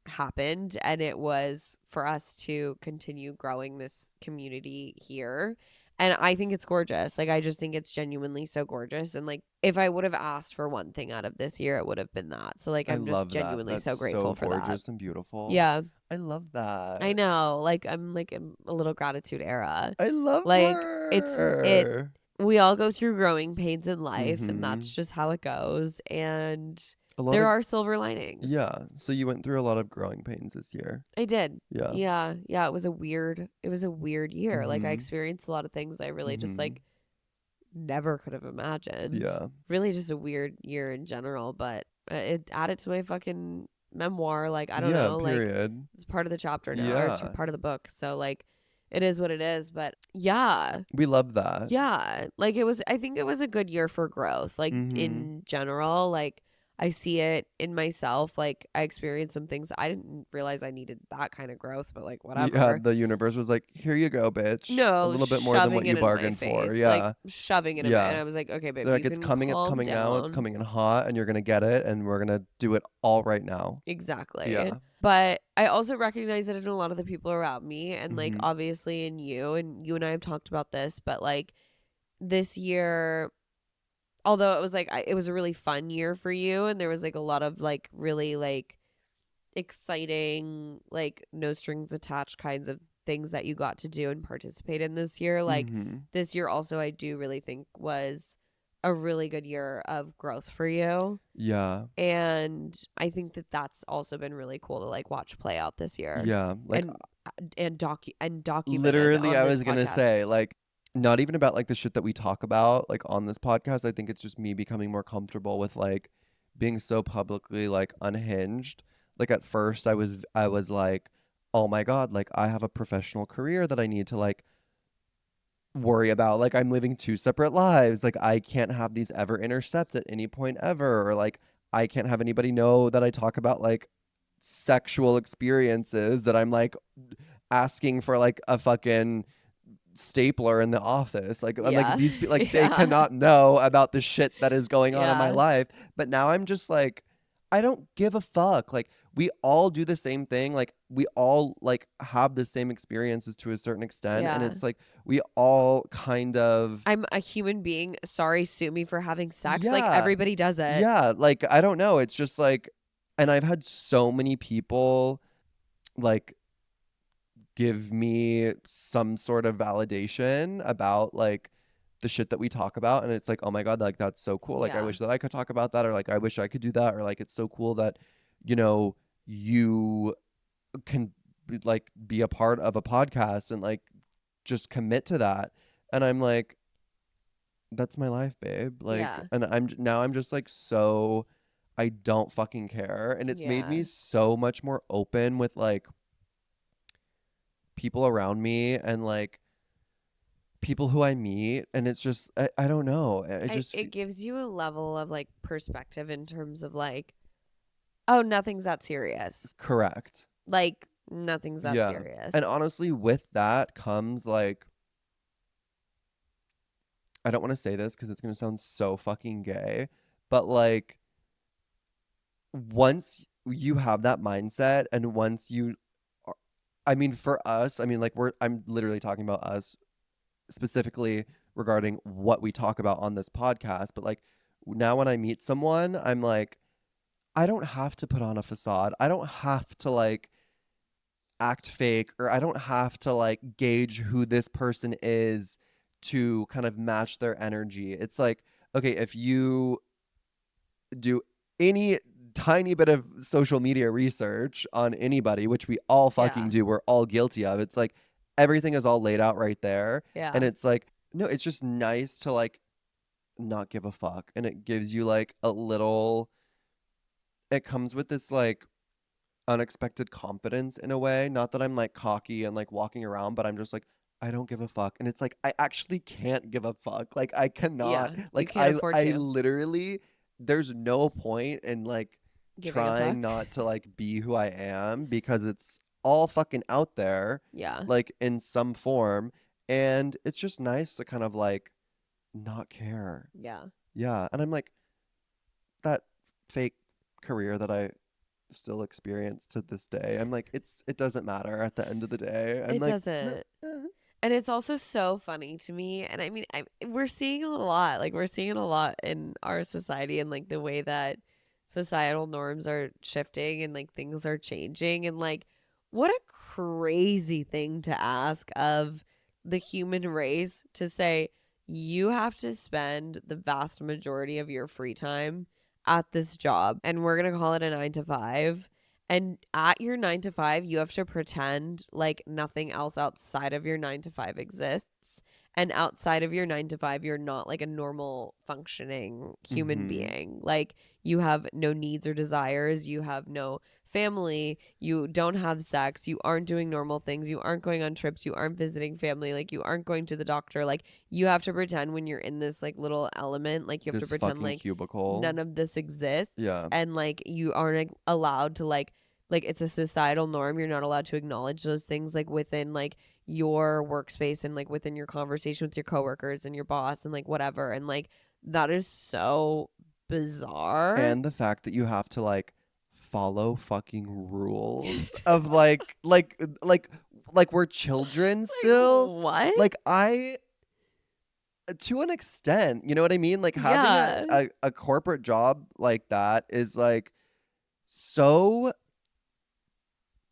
happened, and it was for us to continue growing this community here. And I think it's gorgeous. Like, I just think it's genuinely so gorgeous. And like, if I would have asked for one thing out of this year, it would have been that. So like, I I'm just love that. genuinely That's so grateful so for that. gorgeous and beautiful. Yeah. I love that. I know. Like, I'm like in a little gratitude era. I love Like, her. we all go through growing pains in life, and that's just how it goes. And there are silver linings. Yeah. So you went through a lot of growing pains this year. I did. Yeah. Yeah. It was a weird year. Like, I experienced a lot of things I really just like never could have imagined. Yeah. Really just a weird year in general, but it added to my fucking memoir. Like, I don't know. Period. Like, it's part of the chapter now, or it's Yeah. part of the book. So like, it is what it is. But yeah. We love that. Yeah. Like, I think it was a good year for growth. Like, in general, like, I see it in myself. Like, I experienced some things I didn't realize I needed that kind of growth, but like, whatever. Yeah, the universe was like, here you go, bitch. No, a little bit more than what you bargained for. Yeah. Like, shoving it in my, and I was like, okay, babe, They're like, you it's can coming calm now, it's down. coming in hot, and you're gonna get it, and we're gonna do it all right now. Exactly. Yeah. But I also recognize it in a lot of the people around me, and like, obviously in you, and you and I have talked about this, but like, this year, although it was like, it was a really fun year for you, and there was like a lot of like really like exciting, like no strings attached kinds of things that you got to do and participate in this year. Like, this year also, I do really think was a really good year of growth for you. Yeah. And I think that that's also been really cool to like watch play out this year. Yeah. Like, and document. Literally, I was gonna podcast. say, like, not even about like the shit that we talk about like on this podcast. I think it's just me becoming more comfortable with like being so publicly like unhinged. Like, at first I was like, oh my God, like, I have a professional career that I need to like worry about. Like, I'm living two separate lives. Like, I can't have these ever intercept at any point ever. Or like, I can't have anybody know that I talk about like sexual experiences, that I'm like asking for like a fucking stapler in the office. Like I'm like Yeah. these like they Yeah. cannot know about the shit that is going on in my Yeah. life. But now I'm just like, I don't give a fuck. Like we all do the same thing. Like we all like have the same experiences to a certain extent. And Yeah. it's like we all kind of I'm a human being. Sorry, sue me for having sex. Like yeah. everybody does it. Yeah. Like I don't know. It's just like, and I've had so many people like give me some sort of validation about like the shit that we talk about, and it's like, oh my god, like that's so cool, like I Yeah. wish that I could talk about that, or like I wish I could do that, or like it's so cool that you can like be a part of a podcast and like just commit to that. And I'm like, that's my life, babe. Like, Yeah. and I'm just like, so I don't fucking care. And it's made Yeah. me so much more open with like people around me and like people who I meet. And it's just I don't know. I just It gives you a level of like perspective in terms of like, oh, nothing's that serious. correct. Like nothing's that Yeah. serious. And honestly, with that comes like, I don't want to say this because it's gonna sound so fucking gay, but like once you have that mindset and once you I mean for us, I mean like I'm literally talking about us specifically regarding what we talk about on this podcast, but like now when I meet someone, I'm like, I don't have to put on a facade. I don't have to like act fake, or I don't have to like gauge who this person is to kind of match their energy. It's like, okay, if you do any tiny bit of social media research on anybody, which we all fucking Yeah. do, we're all guilty of, it's like everything is all laid out right there. Yeah. And it's like, no, it's just nice to like not give a fuck. And it gives you like a little, it comes with this like unexpected confidence in a way. Not that I'm like cocky and like walking around, but I'm just like, I don't give a fuck. And it's like I actually can't give a fuck. Like I cannot. Yeah. You Like can't afford I to. literally, there's no point in like Giving a fuck. trying not to like be who I am, because it's all fucking out there Yeah. like in some form, and it's just nice to kind of like not care. Yeah. Yeah. And I'm like, that fake career that I still experience to this day, I'm like, it doesn't matter at the end of the day. I'm It like, doesn't. And it's also so funny to me. And I mean, we're seeing it a lot. Like, we're seeing it a lot in our society and like the way that societal norms are shifting and like things are changing. And like, what a crazy thing to ask of the human race to say, you have to spend the vast majority of your free time at this job. And we're going to call it a 9 to 5. And at your 9 to 5, you have to pretend like nothing else outside of your 9 to 5 exists. And outside of your 9 to 5, you're not like a normal functioning human Mhm. being. Like you have no needs or desires. You have no family. You don't have sex. You aren't doing normal things. You aren't going on trips. You aren't visiting family. Like you aren't going to the doctor. Like you have to pretend when you're in this like little element, like you have This to pretend fucking like cubicle. none of this exists. Yeah. And like you aren't allowed to like it's a societal norm. You're not allowed to acknowledge those things like within like your workspace and like within your conversation with your coworkers and your boss and like whatever. And like that is so bizarre. And the fact that you have to like follow fucking rules of like we're children still. What? Like I, to an extent, you know what I mean? Like having Yeah. a corporate job like that is like so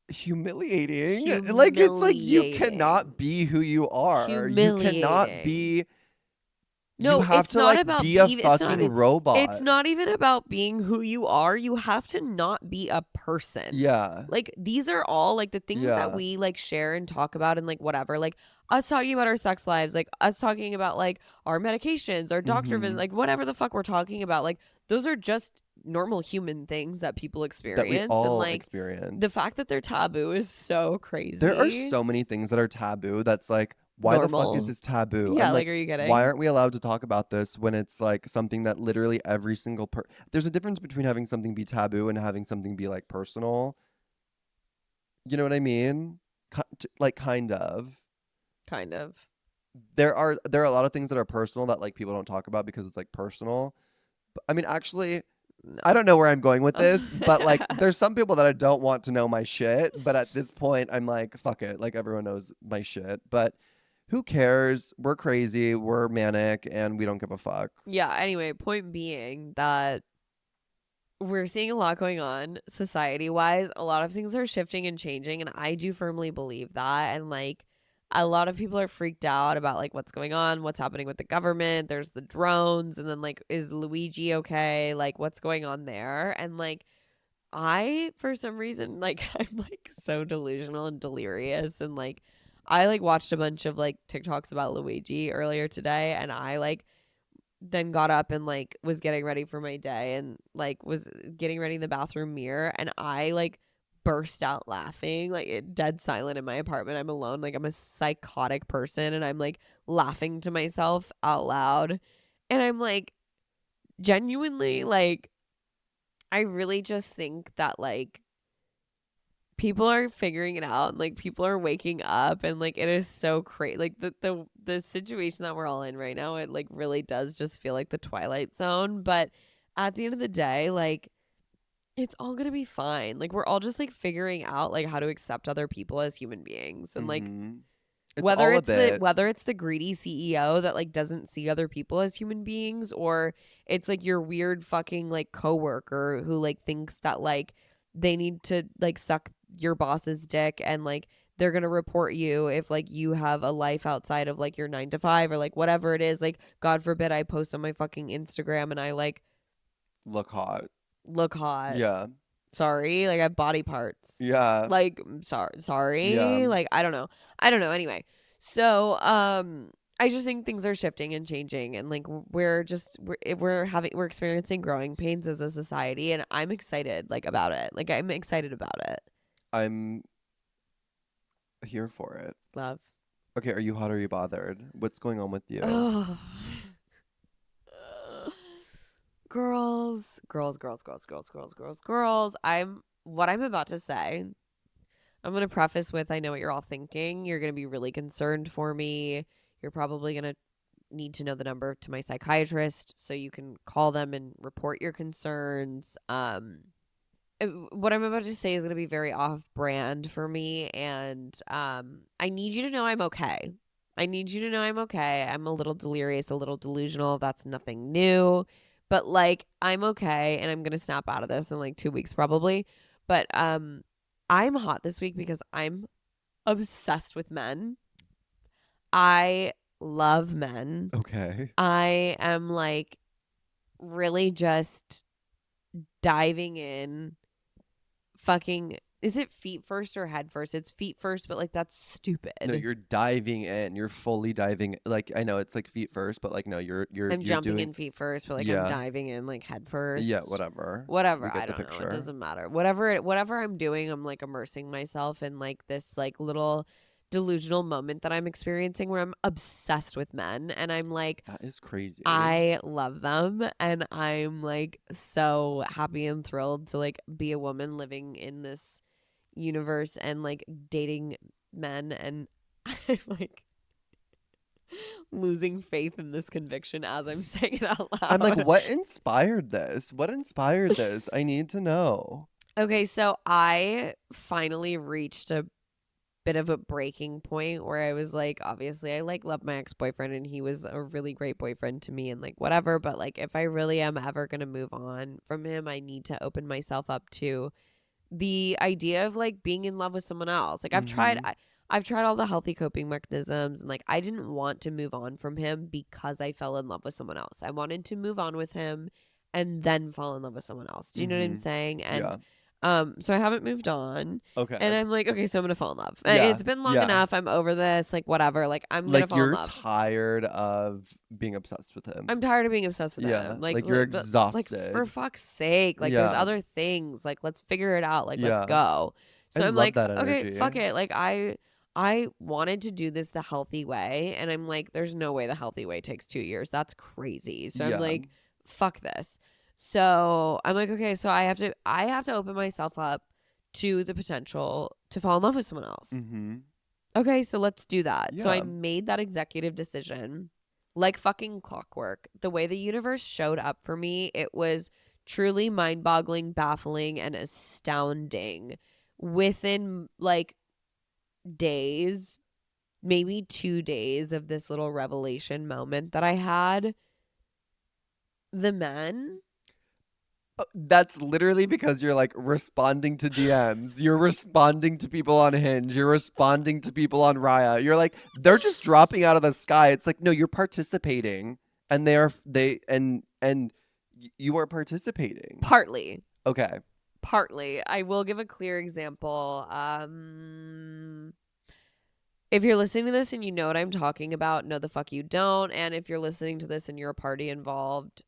humiliating. Like it's like you cannot be who you are. You cannot Humiliating. be, you No, have it's to not like about be a being. fucking robot. It's not even about being who you are. You have to not be a person. Yeah. Like these are all like the things that Yeah. we like share and talk about and like whatever. Like us talking about our sex lives, like us talking about like our medications, our doctor visits, Mhm. like whatever the fuck we're talking about. Like those are just normal human things that people That we experience. And all like experience. the fact that they're taboo is so crazy. There are so many things that are taboo that's like, Why the fuck is normal. this taboo? Yeah, And like, like, are you why kidding? aren't we allowed to talk about this when it's like something that literally every single there's a difference between having something be taboo and having something be like personal. You know what I mean? Like kind of. Kind of. There are a lot of things that are personal that like people don't talk about because it's like personal. But, I mean, actually, I No. don't know where I'm going with this, but like there's some people that I don't want to know my shit, but at this point I'm like, fuck it. Like everyone knows my shit. But who cares? We're crazy, we're manic, and we don't give a fuck. Yeah, anyway, point being that we're seeing a lot going on society wise. A lot of things are shifting and changing, and I do firmly believe that. And like a lot of people are freaked out about like what's going on, what's happening with the government. There's the drones, and then like, is Luigi okay? Like, what's going on there? And like, I, for some reason, like, I'm like so delusional and delirious. And like, I like watched a bunch of like TikToks about Luigi earlier today, and I like then got up and like was getting ready for my day and like was getting ready in the bathroom mirror, and I like burst out laughing, like dead silent in my apartment. I'm alone, like I'm a psychotic person, and I'm like laughing to myself out loud. And I'm like, genuinely, like, I really just think that like people are figuring it out, and like people are waking up, and like it is so crazy, like the situation that we're all in right now, it like really does just feel like the Twilight Zone. But at the end of the day, like, it's all gonna be fine. Like, we're all just like figuring out like how to accept other people as human beings. And like, Mm-hmm. It's all a bit. whether it's the greedy CEO that like doesn't see other people as human beings, or it's like your weird fucking like coworker who like thinks that like they need to like suck your boss's dick, and like they're going to report you if like you have a life outside of like your 9 to 5 or like whatever it is. Like, god forbid I post on my fucking Instagram and I like Look hot. look hot. Yeah. Sorry, like I have body parts. Yeah. Like, Yeah. sorry. Like, I don't know. Anyway, so I just think things are shifting and changing, and like we're experiencing growing pains as a society, and I'm excited like about it. Like, I'm excited about it. I'm here for it. Love. Okay, are you hot or are you bothered? What's going on with you? Oh. Girls. What I'm about to say, I'm going to preface with, I know what you're all thinking. You're going to be really concerned for me. You're probably going to need to know the number to my psychiatrist so you can call them and report your concerns. What I'm about to say is going to be very off brand for me, and I need you to know I'm okay. I need you to know I'm okay. I'm a little delirious, a little delusional. That's nothing new. But like, I'm okay, and I'm going to snap out of this in like 2 weeks probably. But I'm hot this week because I'm obsessed with men. I love men. Okay. I am like really just diving in. Fucking, is it feet first or head first? It's feet first, but like that's stupid. No, you're diving in. You're fully diving. Like I know it's like feet first, but like no, you're I'm jumping doing. in feet first, but like I'm Yeah. diving in like head first. Yeah. Whatever. Whatever, We I get the don't know. It picture. doesn't matter. Whatever I'm doing, I'm like immersing myself in like this like little delusional moment that I'm experiencing where I'm obsessed with men, and I'm like, That is crazy. I love them, and I'm like so happy and thrilled to like be a woman living in this universe and like dating men, and I'm like losing faith in this conviction as I'm saying it out loud. I'm like, what inspired this? What inspired this? I need to know. Okay, so I finally reached a bit of a breaking point where I was like, obviously I like love my ex-boyfriend, and he was a really great boyfriend to me, and like whatever, but like if I really am ever going to move on from him, I need to open myself up to the idea of like being in love with someone else. Like Mm-hmm. I've tried all the healthy coping mechanisms, and like I didn't want to move on from him because I fell in love with someone else. I wanted to move on with him and then fall in love with someone else. Do you know what I'm Mm-hmm. saying? Yeah. And so I haven't moved on, and Okay. I'm like, okay, so I'm gonna fall in love. Yeah. It's been long Yeah. enough. I'm over this. Like whatever. Like I'm gonna Like fall in you're love. tired of being obsessed with him. I'm tired of being obsessed with Yeah. him. Like you're Like for exhausted. fuck's sake, like there's Yeah. other things. Like let's figure it out. Like let's Yeah. go. I So I'm love like, that okay, energy. fuck it. Like I wanted to do this the healthy way, and I'm like, there's no way the healthy way takes 2 years. That's crazy. So I'm Yeah. like, fuck this. So I'm like, okay, so I have to open myself up to the potential to fall in love with someone else. Mm-hmm. Okay, so let's do that. So I Yeah. made that executive decision like fucking clockwork. The way the universe showed up for me, it was truly mind-boggling, baffling, and astounding. Within like days, maybe 2 days of this little revelation moment that I had, the men, That's literally because you're like responding to DMs. You're responding to people on Hinge. You're responding to people on Raya. You're like, they're just dropping out of the sky. It's like, no, you're participating, and you are participating. partly, Okay. I will give a clear example. If you're listening to this and you know what I'm talking about, no the fuck you don't. And if you're listening to this and you're a party involved,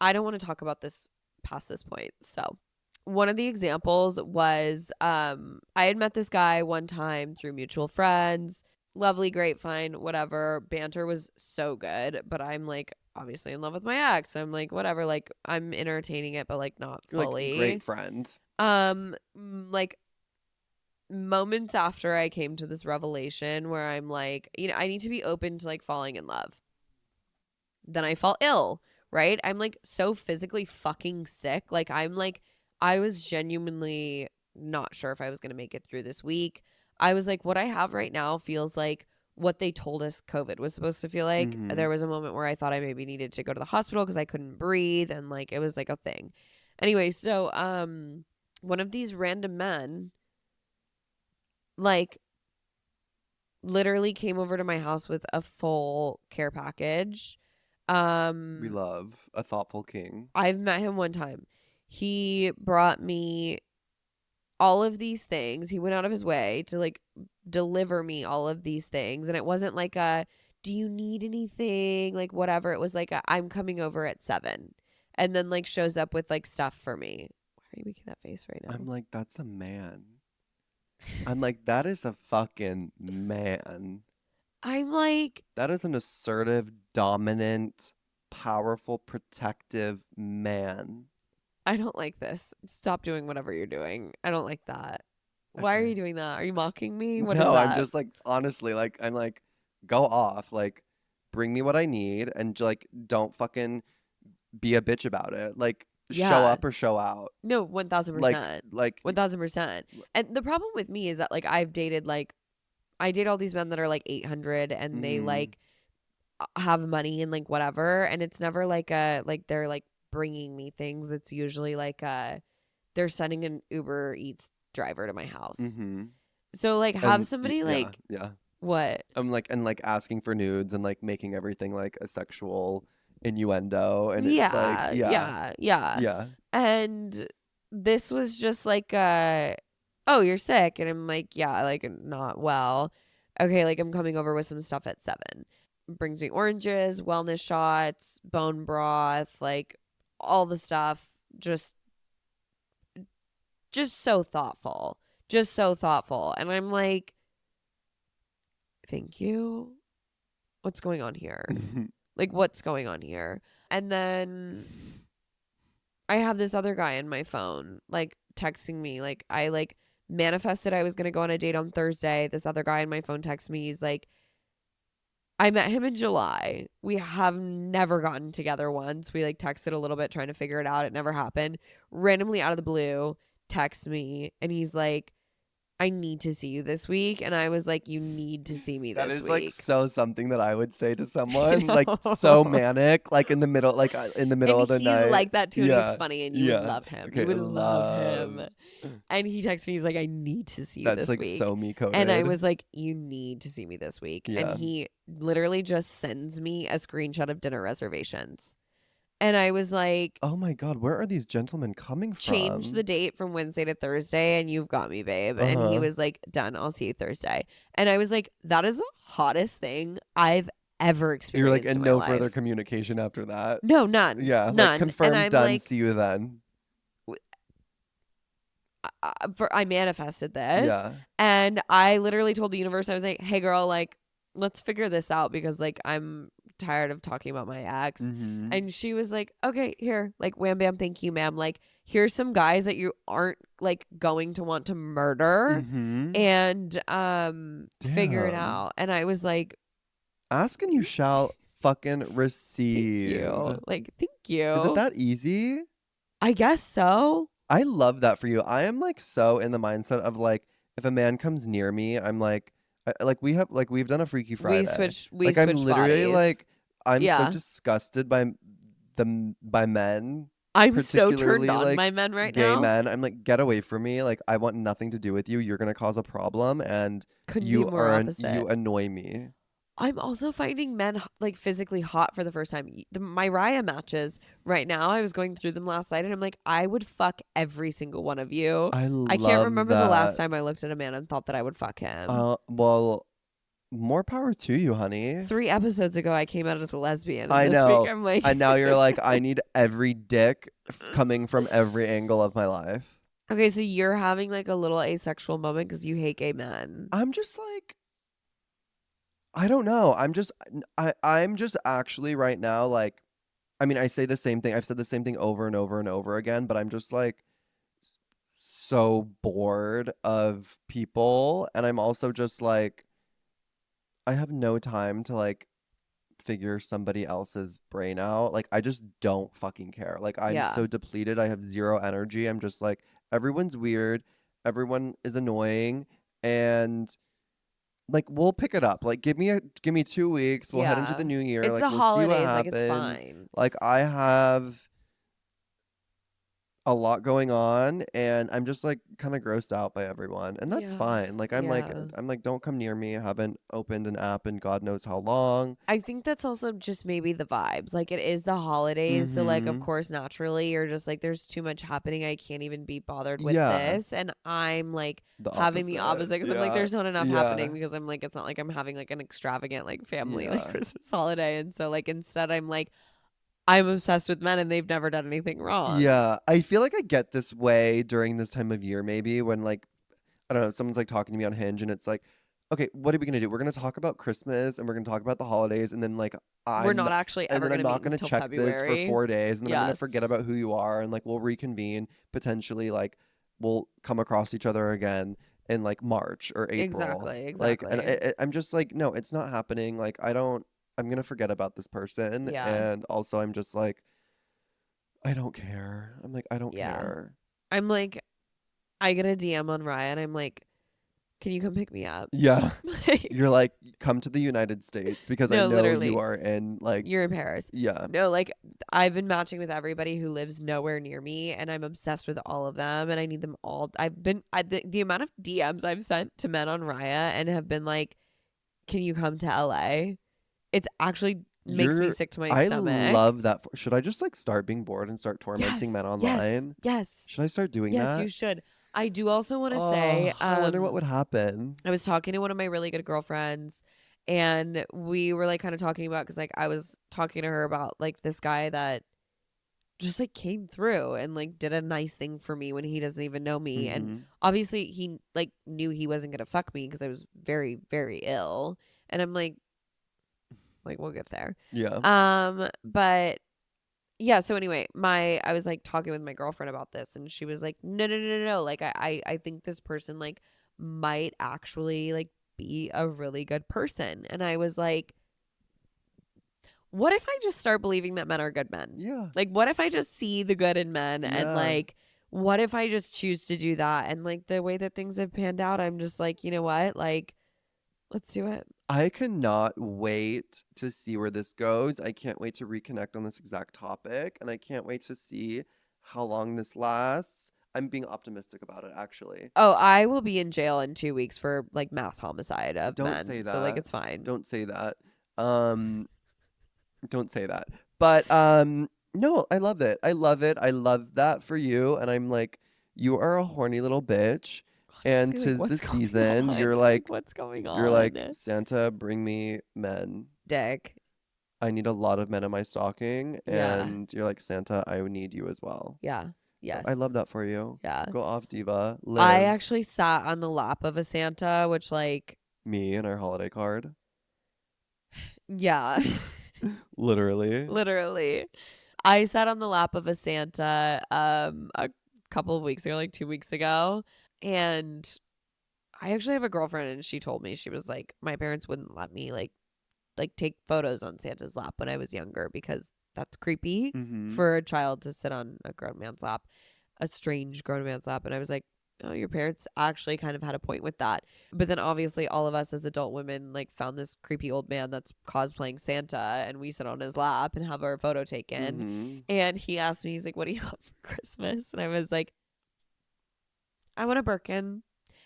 I don't want to talk about this past this point. So one of the examples was I had met this guy one time through mutual friends. Lovely, grapevine, whatever. Banter was so good, but I'm like obviously in love with my ex. So I'm like, whatever, like I'm entertaining it, but like not You're like fully. great friend. Like moments after I came to this revelation where I'm like, I need to be open to like falling in love. Then I fall ill, right? I'm like so physically fucking sick. Like I was genuinely not sure if I was going to make it through this week. I was like, what I have right now feels like what they told us COVID was supposed to feel like. Mm-hmm. There was a moment where I thought I maybe needed to go to the hospital because I couldn't breathe, and like it was like a thing. Anyway, so one of these random men like literally came over to my house with a full care package. We love a thoughtful king. I've met him one time. He brought me all of these things. He went out of his way to like deliver me all of these things. And it wasn't like a, do you need anything? Like whatever. It was like I'm coming over at 7. And then like shows up with like stuff for me. Why are you making that face right now? I'm like, that's a man. I'm like, that is a fucking man. I'm like, That is an assertive, dominant, powerful, protective man. I don't like this. Stop doing whatever you're doing. I don't like that. Why are Okay. you doing that? Are you mocking me? What is No, I'm that? just like, honestly, like, I'm like, go off. Like, bring me what I need and like, don't fucking be a bitch about it. Like, show Yeah. up or show out. No, Like, 1000%. like, 1000%. And the problem with me is that like I date all these men that are like 800 and they mhm. like have money and like whatever, and it's never like a like they're like bringing me things. It's usually like they're sending an Uber Eats driver to my house. Mhm. So like have somebody Yeah, like yeah. what? I'm like, and like asking for nudes and like making everything like a sexual innuendo, and it's like, Yeah, yeah, yeah, yeah. yeah. And this was just like oh, you're sick. And I'm like, yeah, like not well. Okay, like I'm coming over with some stuff at 7. Brings me oranges, wellness shots, bone broth, like all the stuff. Just so thoughtful. Just so thoughtful. And I'm like, thank you. What's going on here? Like what's going on here? And then I have this other guy in my phone, like texting me. Like I like manifested I was gonna go on a date on Thursday. This other guy in my phone texts me. He's like, I met him in July. We have never gotten together once. We like texted a little bit trying to figure it out. It never happened. Randomly out of the blue, texts me and he's like, I need to see you this week. And I was like, you need to see me That this is like week. so something that I would say to I someone, like so know. manic, like in the middle, And of the he's night. like that too, and he's Yeah, funny, and you would yeah. love him. Okay, You would love love. him. And he texted me, he's like, I need to see you That's this like week. so me And I coded. was like, you need to see me this week. And Yeah. he literally just sends me a screenshot of dinner reservations. And I was like, Oh my God, where are these gentlemen coming change from? the date from Wednesday to Thursday, and you've got me, babe. And he Uh-huh. was like, done. I'll see you Thursday. And I was like, that is the hottest thing I've ever You're like, experienced in and my no life. further communication after that. No, none. Yeah, like None. And confirmed, I'm done, like, see you then. I manifested this, Yeah. and I literally told the universe, I was like, hey girl, like let's figure this out because like I'm tired of talking about my ex. Mm-hmm. And she was like, okay, here, like wham bam, thank you, ma'am. Like here's some guys that you aren't like going to want to murder, Mm-hmm. and figure it Damn. out. And I was like, Ask and you shall fucking thank receive. you. Like, thank Is it you. that easy? I guess so. I love that for you. I am like so in the mindset of like if a man comes near me, I'm like like we've done a Freaky We Friday. switched we Like I'm switched literally bodies. like I'm so Yeah. disgusted by by men, I'm so turned particularly on like by men right gay now. men. I'm like get away from me. Like I want nothing to do with you. You're going to cause a problem and Couldn't be more you opposite. annoy me. I'm also finding men like physically hot for the first time. My Raya matches right now, I was going through them last night and I'm like, I would fuck every single one of you. I I can't love remember the last that. time I looked at a man and thought that I would fuck him. Well, more power to you, honey. 3 episodes ago, I came out as a lesbian, and I this week know. I'm like, And now you're like, I need every dick coming from every angle of my life. okay, so you're having like a little asexual moment because you hate gay men. I'm just like, I don't know. I'm just actually right now like, I mean, I say the same thing. I've said the same thing over and over and over again, but I'm just like so bored of people. And I'm also just like, I have no time to like figure somebody else's brain out. Like I just don't fucking care. Like I'm Yeah. so depleted. I have zero energy. I'm just like everyone's weird. Everyone is annoying and like we'll pick it up. Like give me 2 weeks. We'll head into Yeah. the new year. It's Like the we'll see what holidays, like it's happens. fine. Like I have a lot going on and I'm just like kind of grossed out by everyone and that's Yeah. fine. Like Yeah. I'm like don't come near me. I haven't opened an app in God knows how long. I think that's also just maybe the vibes. Like it is the holidays, so like of Mhm. course naturally you're just like there's too much happening. I can't even be bothered with Yeah. this, and I'm like The having the opposite. opposite because I'm like Yeah. there's not enough Yeah. happening because I'm like it's not like I'm having like an extravagant like family like Yeah. Christmas holiday, and so like instead I'm like I'm obsessed with men and they've never done anything wrong. Yeah. I feel like I get this way during this time of year, maybe when like, I don't know, someone's like talking to me on Hinge and it's like, okay, what are we gonna do? We're gonna talk about Christmas and we're gonna talk about the holidays and then like We're I'm not not, actually and ever then I'm gonna not meet gonna until check this for February. 4 days and then I'm Yeah, gonna forget about who you are and like we'll reconvene potentially like we'll come across each other again in like March or April. exactly, Like and exactly. I'm just like, no, it's not happening. Like I'm gonna forget about this person Yeah, and also I'm just like I don't care. I'm like, I don't yeah. care. I'm like I get a DM on Ryan. I'm like, can you come pick me up? Yeah. Like, You're like, come to the United States because I no, know you literally, are in like, you're in Paris. yeah. No, like I've been matching with everybody who lives nowhere near me, and I'm obsessed with all of them, and I need them all. The amount of DMs I've sent to men on Raya and have been like, "Can you come to LA?" It's actually makes me You're, sick to my I stomach. love that. Should I just like start being bored and start tormenting men Yes, yes, online? yes, Should I start doing yes. You that? should. I do also want to say, Oh, I wonder what would happen. I was talking to one of my really good girlfriends and we were like kind of talking about because like I was talking to her about like this guy that just like came through and like did a nice thing for me when he doesn't even know me, and Mm-hmm. obviously he like knew he wasn't gonna fuck me because I was very very ill, and I'm like we'll get there. Yeah. But yeah, so anyway, my I was like talking with my girlfriend about this and she was like, no, no, no, no, no. Like I think this person like might actually like be a really good person. And I was like, what if I just start believing that men are good men? Yeah. Like what if I just see the good in men, and Yeah. like what if I just choose to do that? And like the way that things have panned out, I'm just like, you know what? Like let's do it. I cannot wait to see where this goes. I can't wait to reconnect on this exact topic, and I can't wait to see how long this lasts. I'm being optimistic about it, actually. Oh, I will be in jail in 2 weeks for like mass homicide of Don't say men. So like that. it's fine. Don't say that. Um, don't say that. But no, I love it. I love it. I love that for you. And I'm like, you are a horny little bitch. And Honestly, like tis the what's going season. on? Like what's going You're like, on? Santa, bring me men. Dick. I need a lot of men in my stocking. Yeah. And you're like, Santa, I need you as well. Yeah. Yes. I love that for you. Yeah. Go off, diva. Live. I actually sat on the lap of a Santa, which like Me and our holiday card. yeah. Literally. Literally. I sat on the lap of a Santa a couple of weeks ago, like 2 weeks ago, and I actually have a girlfriend and she told me, she was like, my parents wouldn't let me like take photos on Santa's lap when I was younger because that's creepy for a child to sit on a grown man's lap, a strange grown man's lap. And I was like, oh, your parents actually kind of had a point with that. But then obviously all of us as adult women like found this creepy old man that's cosplaying Santa and we sit on his lap and have our photo taken. And he asked me, he's like, what do you want for Christmas? And I was like, I want a Birkin.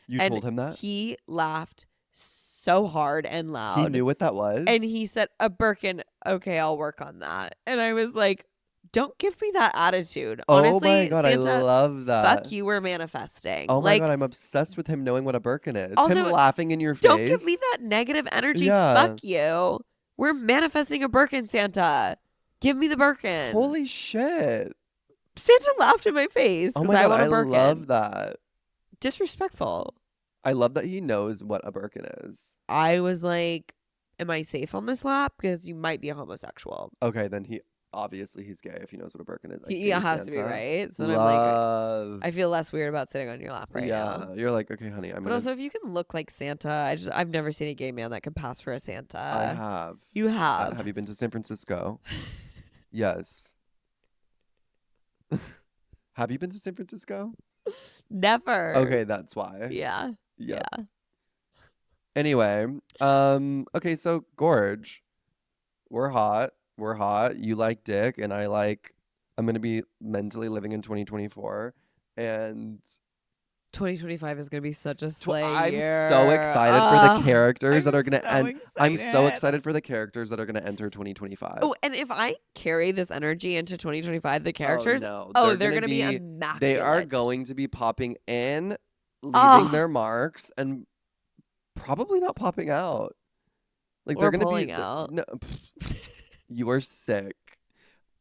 You and told him that? He laughed so hard and loud. He knew what that was? And he said, a Birkin. Okay, I'll work on that. And I was like, don't give me that attitude. Honestly, oh my God, Santa, I love that. Fuck you, we're manifesting. Oh my God, I'm obsessed with him knowing what a Birkin is. Also, him laughing in your face. Don't give me that negative energy. Yeah. Fuck you. We're manifesting a Birkin, Santa. Give me the Birkin. Holy shit. Santa laughed in my face Oh because my I God, want a I Birkin. love that. Disrespectful. I love that he knows what a Birkin is. I was like, am I safe on this lap? Because you might be a homosexual. Okay, then obviously he's gay if he knows what a Birkin is. He has to be, right? So love. I'm like, I feel less weird about sitting on your lap right now. Yeah, you're like, okay, honey, But also, if you can look like Santa, I've never seen a gay man that can pass for a Santa. I have. You have. Have you been to San Francisco? Yes. Have you been to San Francisco? Never. Okay, that's why. Yeah. Yep. Yeah. Anyway, okay, so Gorge, we're hot. You like dick, and I'm gonna be mentally living in 2024, and 2025 is gonna be such a slay I'm year. so excited for the characters that are gonna end. I'm so excited. excited for the characters that are gonna enter 2025. Oh, and if I carry this energy into 2025, the characters, they're gonna be immaculate. They are going to be popping in, leaving their marks, and probably not popping out. Like they're gonna pulling be out. No, you are sick.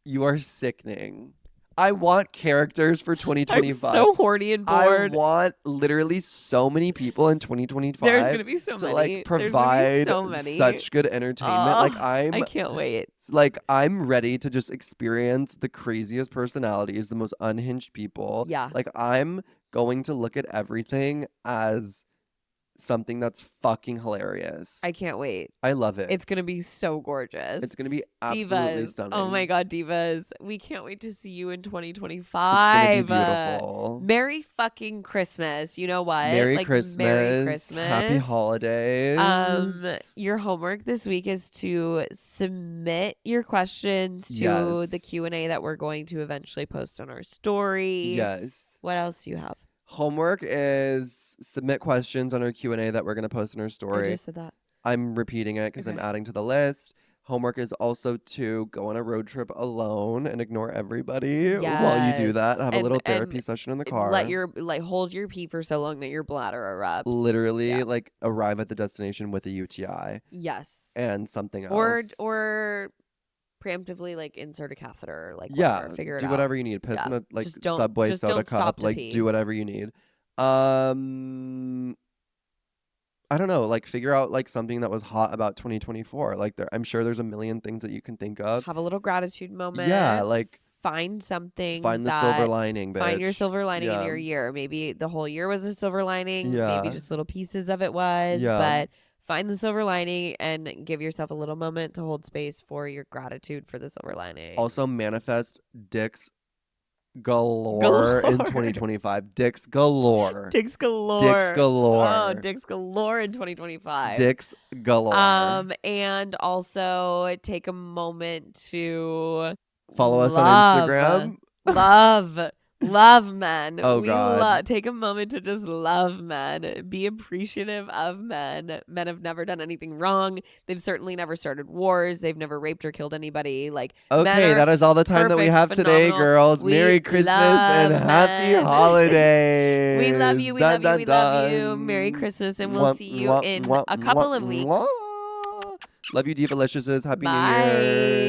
You are sickening. I want characters for 2025. I'm so horny and bored. I want literally so many people in 2025. There's gonna be so to many. like provide so many. such good entertainment. I can't wait. Like I'm ready to just experience the craziest personalities, the most unhinged people. Yeah. Like I'm going to look at everything as something that's fucking hilarious. I can't wait. I love it. It's gonna be so gorgeous. It's gonna be absolutely divas. stunning. Oh my God, divas. We can't wait to see you in 2025. It's gonna be beautiful. Merry fucking Christmas. You know what? Merry Christmas. Happy holidays. Your homework this week is to submit your questions to the Q&A that we're going to eventually post on our story. Yes. What else do you have? Homework is submit questions on our Q&A that we're going to post in our story. I just said that. I'm repeating it because I'm adding to the list. Homework is also to go on a road trip alone and ignore everybody while you do that. Have a little therapy session in the car. Hold your pee for so long that your bladder erupts. Literally, arrive at the destination with a UTI. Yes. And something else. Or preemptively insert a catheter, figure it out. Do whatever you need. Piss in a Subway soda don't cup. Do whatever you need. I don't know, figure out something that was hot about 2024. I'm sure there's a million things that you can think of. Have a little gratitude moment. Yeah, find something. Find the silver lining, bitch. Find your silver lining in your year. Maybe the whole year was a silver lining. Yeah. Maybe just little pieces of it was. Yeah. But find the silver lining and give yourself a little moment to hold space for your gratitude for the silver lining. Also manifest dicks galore in 2025. Dicks galore. Dicks galore. Dicks galore. Oh, dicks galore in 2025. Dicks galore. And also take a moment to follow us on Instagram. Love men. Oh, God. Take a moment to just love men. Be appreciative of men. Men have never done anything wrong. They've certainly never started wars. They've never raped or killed anybody. Okay, that is all the time that we have today, girls. Merry Christmas and happy holidays. We love you. We love you. Merry Christmas, and we'll see you in a couple of weeks. Love you, Divaliciouses. Happy Bye. New Year.